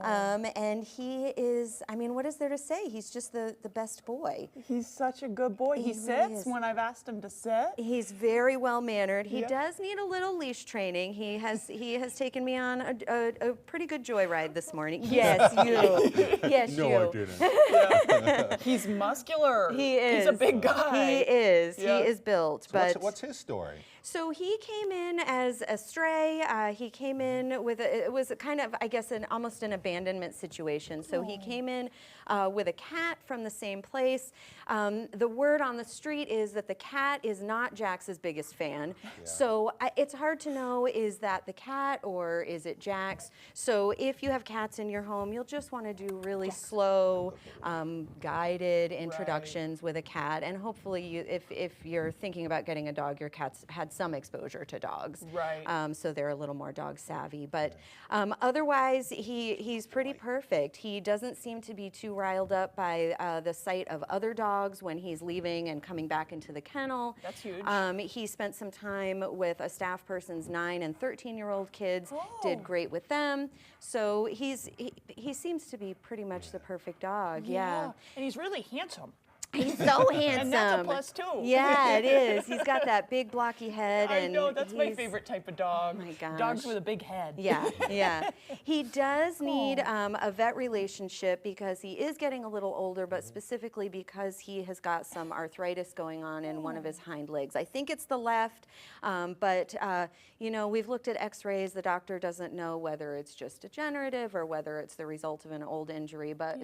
And he is, I mean, what is there to say? He's just the best boy. He's such a good boy. He sits when I've asked him to sit. He's very well mannered. He does need a little leash training. He has taken me on a pretty good joyride this morning. Yes, you. Yes, you. No, I didn't. He's muscular. He is. He's a big guy. He is. Yeah. He is built. So but what's his story? So he came in as a stray. He came in with it was kind of, I guess, almost an abandonment situation. So he came in with a cat from the same place. The word on the street is that the cat is not Jax's biggest fan. Yeah. So it's hard to know, is that the cat or is it Jax? So if you have cats in your home, you'll just want to do really slow, guided introductions with a cat. And hopefully, if you're thinking about getting a dog, your cat's had some exposure to dogs. Right. So they're a little more dog savvy. But otherwise, he's pretty perfect. He doesn't seem to be too riled up by the sight of other dogs when he's leaving and coming back into the kennel. That's huge. He spent some time with a staff person's 9 and 13-year-old kids, did great with them. So he seems to be pretty much the perfect dog. Yeah. And he's really handsome. He's so handsome. And that's a plus, too. Yeah, it is. He's got that big blocky head. I know, that's my favorite type of dog. Oh my gosh. Dogs with a big head. Yeah, yeah. He does need a vet relationship because he is getting a little older, but specifically because he has got some arthritis going on in one of his hind legs. I think it's the left, but you know, we've looked at x-rays. The doctor doesn't know whether it's just degenerative or whether it's the result of an old injury, but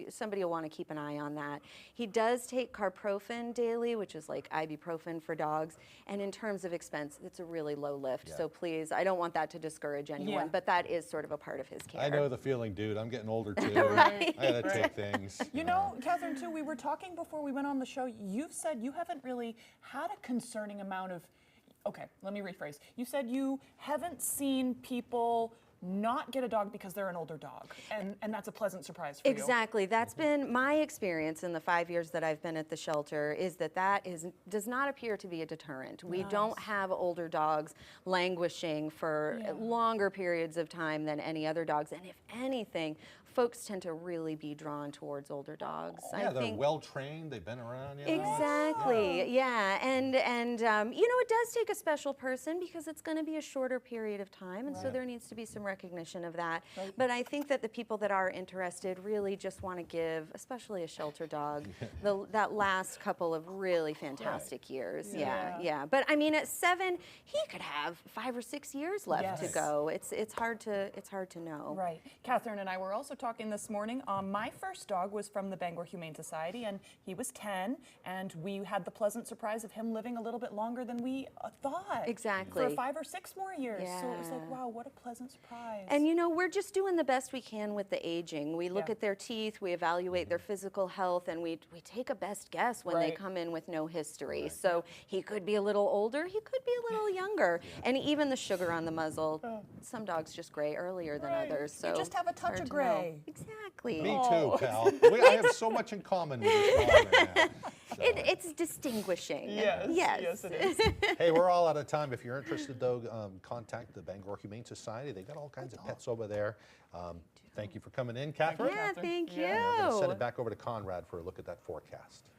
somebody will want to keep an eye on that. He does take carprofen daily, which is like ibuprofen for dogs, and in terms of expense, it's a really low lift. So please, I don't want that to discourage anyone, but that is sort of a part of his care. I know the feeling, dude. I'm getting older too. Right. I gotta take things. You know, Catherine, too, we were talking before we went on the show. You've said you haven't really had a concerning amount of, okay, let me rephrase. You said you haven't seen people not get a dog because they're an older dog, and that's a pleasant surprise for you. Exactly. That's been my experience in the 5 years that I've been at the shelter, is that does not appear to be a deterrent. We don't have older dogs languishing for longer periods of time than any other dogs, and if anything, folks tend to really be drawn towards older dogs. Yeah, I they're think well trained. They've been around. You know? Exactly. Yeah, and you know, it does take a special person because it's going to be a shorter period of time, and so there needs to be some recognition of that. But I think that the people that are interested really just want to give, especially a shelter dog, that last couple of really fantastic years. Yeah. But I mean, at 7, he could have 5 or 6 years left to go. It's hard to know. Right. Catherine and I were also talking this morning. My first dog was from the Bangor Humane Society, and he was 10, and we had the pleasant surprise of him living a little bit longer than we thought. Exactly. For 5 or 6 more years. So it was like, wow, what a pleasant surprise. And you know, we're just doing the best we can with the aging. We look at their teeth, we evaluate their physical health, and we take a best guess when they come in with no history. So he could be a little older, he could be a little younger. And even the sugar on the muzzle, some dogs just gray earlier than others. So you just have a touch of gray. Exactly. Me too, pal. I have so much in common with this dog right now. So. It's distinguishing. Yes, it is. Hey, we're all out of time. If you're interested, though, contact the Bangor Humane Society. They got all kinds of pets over there. Thank you for coming in, Catherine. Yeah, thank you. And I'm going to send it back over to Conrad for a look at that forecast.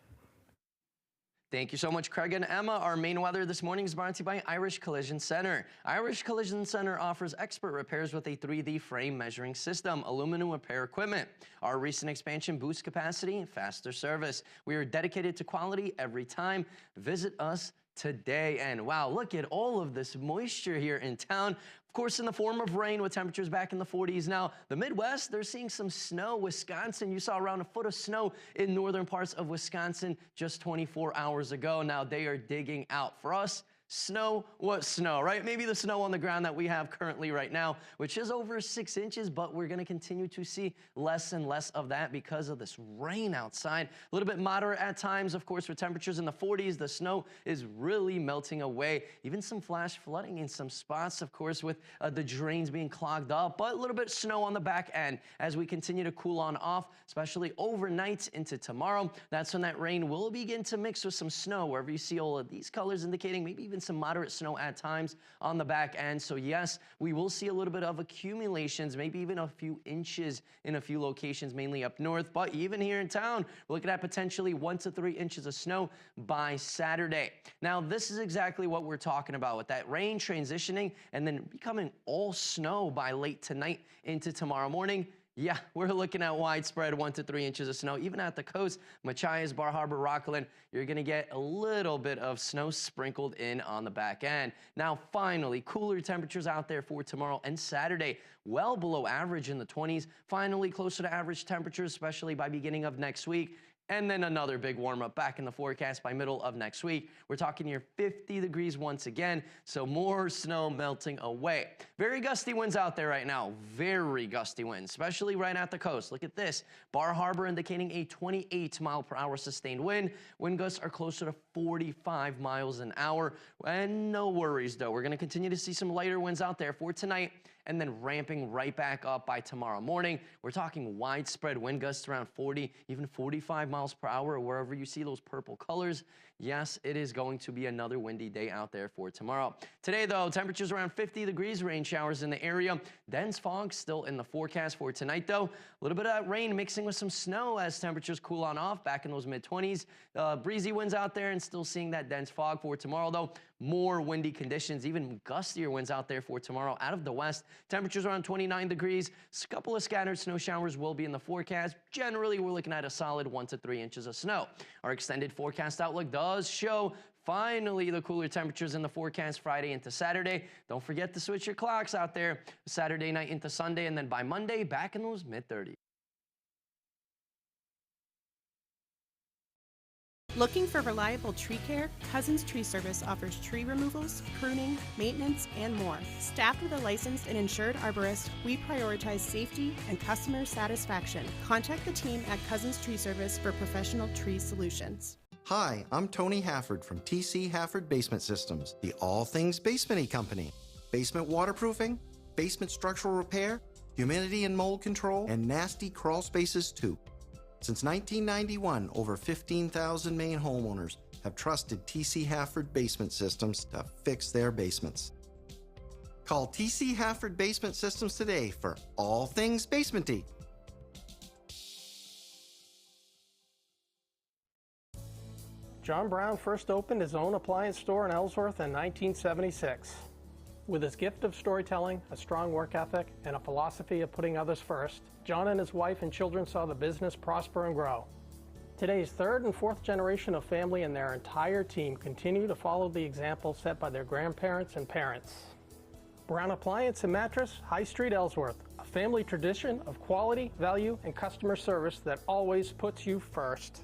Thank you so much, Craig and Emma. Our main weather this morning is brought to you by Irish Collision Center. Irish Collision Center offers expert repairs with a 3D frame measuring system, aluminum repair equipment. Our recent expansion boosts capacity and faster service. We are dedicated to quality every time. Visit us today. And wow, look at all of this moisture here in town. Of course, in the form of rain with temperatures back in the 40s now. The Midwest, they're seeing some snow. Wisconsin, you saw around a foot of snow in northern parts of Wisconsin just 24 hours ago. Now they are digging out. For us, Snow, what snow, right? Maybe the snow on the ground that we have currently right now, which is over 6 inches, but we're going to continue to see less and less of that because of this rain outside. A little bit moderate at times, of course, with temperatures in the 40s. The snow is really melting away. Even some flash flooding in some spots, of course, with the drains being clogged up, but a little bit of snow on the back end as we continue to cool on off, especially overnight into tomorrow. That's when that rain will begin to mix with some snow, wherever you see all of these colors indicating maybe even some moderate snow at times on the back end. So yes, we will see a little bit of accumulations, maybe even a few inches in a few locations, mainly up north. But even here in town, we're looking at potentially 1 to 3 inches of snow by Saturday. Now, this is exactly what we're talking about with that rain transitioning and then becoming all snow by late tonight into tomorrow morning. Yeah, we're looking at widespread 1 to 3 inches of snow. Even at the coast, Machias, Bar Harbor, Rockland, you're going to get a little bit of snow sprinkled in on the back end. Now, finally, cooler temperatures out there for tomorrow and Saturday. Well below average in the 20s. Finally, closer to average temperatures, especially by beginning of next week. And then another big warm up back in the forecast by middle of next week. We're talking near 50 degrees once again, so more snow melting away. Very gusty winds out there right now. Very gusty winds, especially right at the coast. Look at this. Bar Harbor indicating a 28 mile per hour sustained wind. Wind gusts are closer to 45 miles an hour. And no worries though. We're going to continue to see some lighter winds out there for tonight, and then ramping right back up by tomorrow morning. We're talking widespread wind gusts around 40, even 45 miles per hour, or wherever you see those purple colors. Yes, it is going to be another windy day out there for tomorrow. Today, though, temperatures around 50 degrees, rain showers in the area. Dense fog still in the forecast for tonight, though. A little bit of that rain mixing with some snow as temperatures cool on off back in those mid-20s. Breezy winds out there and still seeing that dense fog for tomorrow, though. More windy conditions, even gustier winds out there for tomorrow out of the west. Temperatures around 29 degrees. A couple of scattered snow showers will be in the forecast. Generally, we're looking at a solid 1 to 3 inches of snow. Our extended forecast outlook does show finally the cooler temperatures in the forecast Friday into Saturday. Don't forget to switch your clocks out there Saturday night into Sunday, and then by Monday, back in those mid-30s. Looking for reliable tree care? Cousins Tree Service offers tree removals, pruning, maintenance, and more. Staffed with a licensed and insured arborist, we prioritize safety and customer satisfaction. Contact the team at Cousins Tree Service for professional tree solutions. Hi, I'm Tony Hafford from TC Hafford Basement Systems, the all things basement-y company. Basement waterproofing, basement structural repair, humidity and mold control, and nasty crawl spaces too. Since 1991, over 15,000 Maine homeowners have trusted TC Hafford Basement Systems to fix their basements. Call TC Hafford Basement Systems today for all things basement-y. John Brown first opened his own appliance store in Ellsworth in 1976. With his gift of storytelling, a strong work ethic, and a philosophy of putting others first, John and his wife and children saw the business prosper and grow. Today's third and fourth generation of family and their entire team continue to follow the example set by their grandparents and parents. Brown Appliance and Mattress, High Street, Ellsworth, a family tradition of quality, value, and customer service that always puts you first.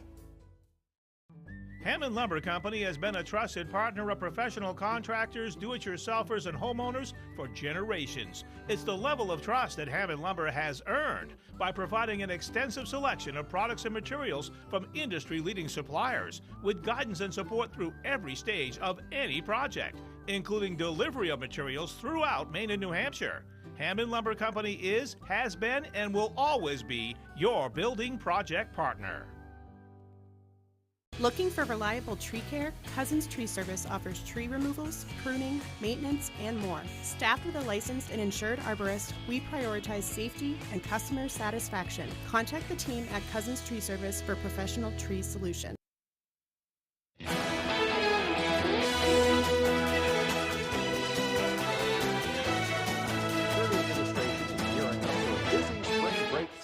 Hammond Lumber Company has been a trusted partner of professional contractors, do-it-yourselfers, and homeowners for generations. It's the level of trust that Hammond Lumber has earned by providing an extensive selection of products and materials from industry-leading suppliers, with guidance and support through every stage of any project, including delivery of materials throughout Maine and New Hampshire. Hammond Lumber Company is, has been, and will always be your building project partner. Looking for reliable tree care? Cousins Tree Service offers tree removals, pruning, maintenance, and more. Staffed with a licensed and insured arborist, we prioritize safety and customer satisfaction. Contact the team at Cousins Tree Service for professional tree solutions.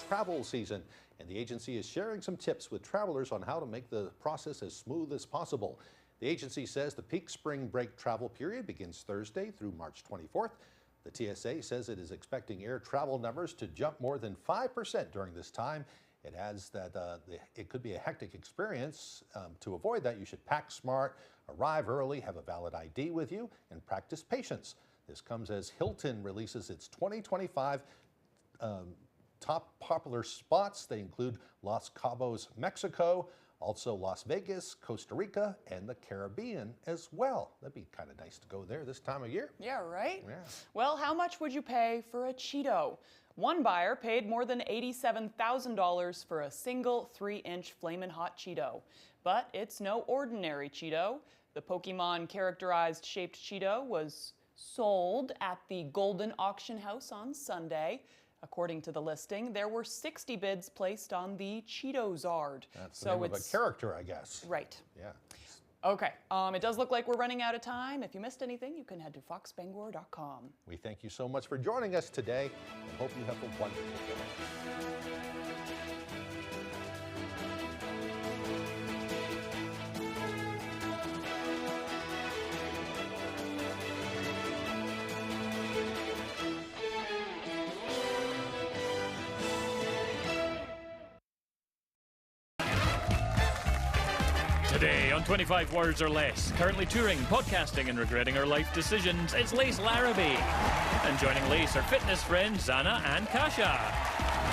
Travel season, and the agency is sharing some tips with travelers on how to make the process as smooth as possible. The agency says the peak spring break travel period begins Thursday through March 24th. The TSA says it is expecting air travel numbers to jump more than 5% during this time, It adds that it could be a hectic experience. To avoid that, you should pack smart, arrive early, have a valid ID with you, and practice patience. This comes as Hilton releases its 2025 top popular spots. They include Los Cabos, Mexico, also Las Vegas, Costa Rica, and the Caribbean as well. That'd be kind of nice to go there this time of year. Yeah, right? Yeah. Well, how much would you pay for a Cheeto? One buyer paid more than $87,000 for a single 3-inch Flamin' Hot Cheeto. But it's no ordinary Cheeto. The Pokemon characterized shaped Cheeto was sold at the Golden Auction House on Sunday. According to the listing, there were 60 bids placed on the Cheeto-Zard. That's the name of a character, I guess. Right. Yeah. Okay, it does look like we're running out of time. If you missed anything, you can head to foxbangor.com. We thank you so much for joining us today and hope you have a wonderful day. Today on 25 Words or Less, currently touring, podcasting and regretting her life decisions, it's Lace Larrabee. And joining Lace are fitness friends Zana and Kasha.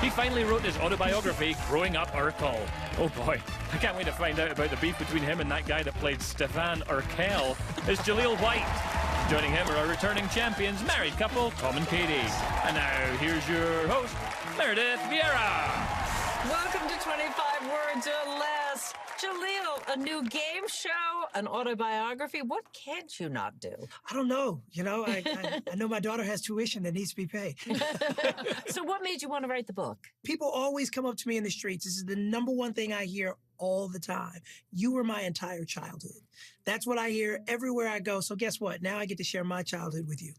He finally wrote his autobiography, Growing Up Urkel. Oh boy, I can't wait to find out about the beef between him and that guy that played Stefan Urkel. It's Jaleel White. Joining him are our returning champions, married couple Tom and Katie. And now here's your host, Meredith Vieira. Welcome to 25 Words or Less. Jaleel, a new game show, an autobiography. What can't you not do? I don't know. You know, I know my daughter has tuition that needs to be paid. So what made you want to write the book? People always come up to me in the streets. This is the number one thing I hear all the time. You were my entire childhood. That's what I hear everywhere I go. So guess what? Now I get to share my childhood with you.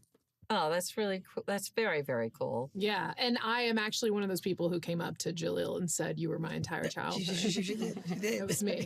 Oh, that's really cool. That's very, very cool. Yeah, and I am actually one of those people who came up to Jaleel and said, "You were my entire childhood." She did. It was me.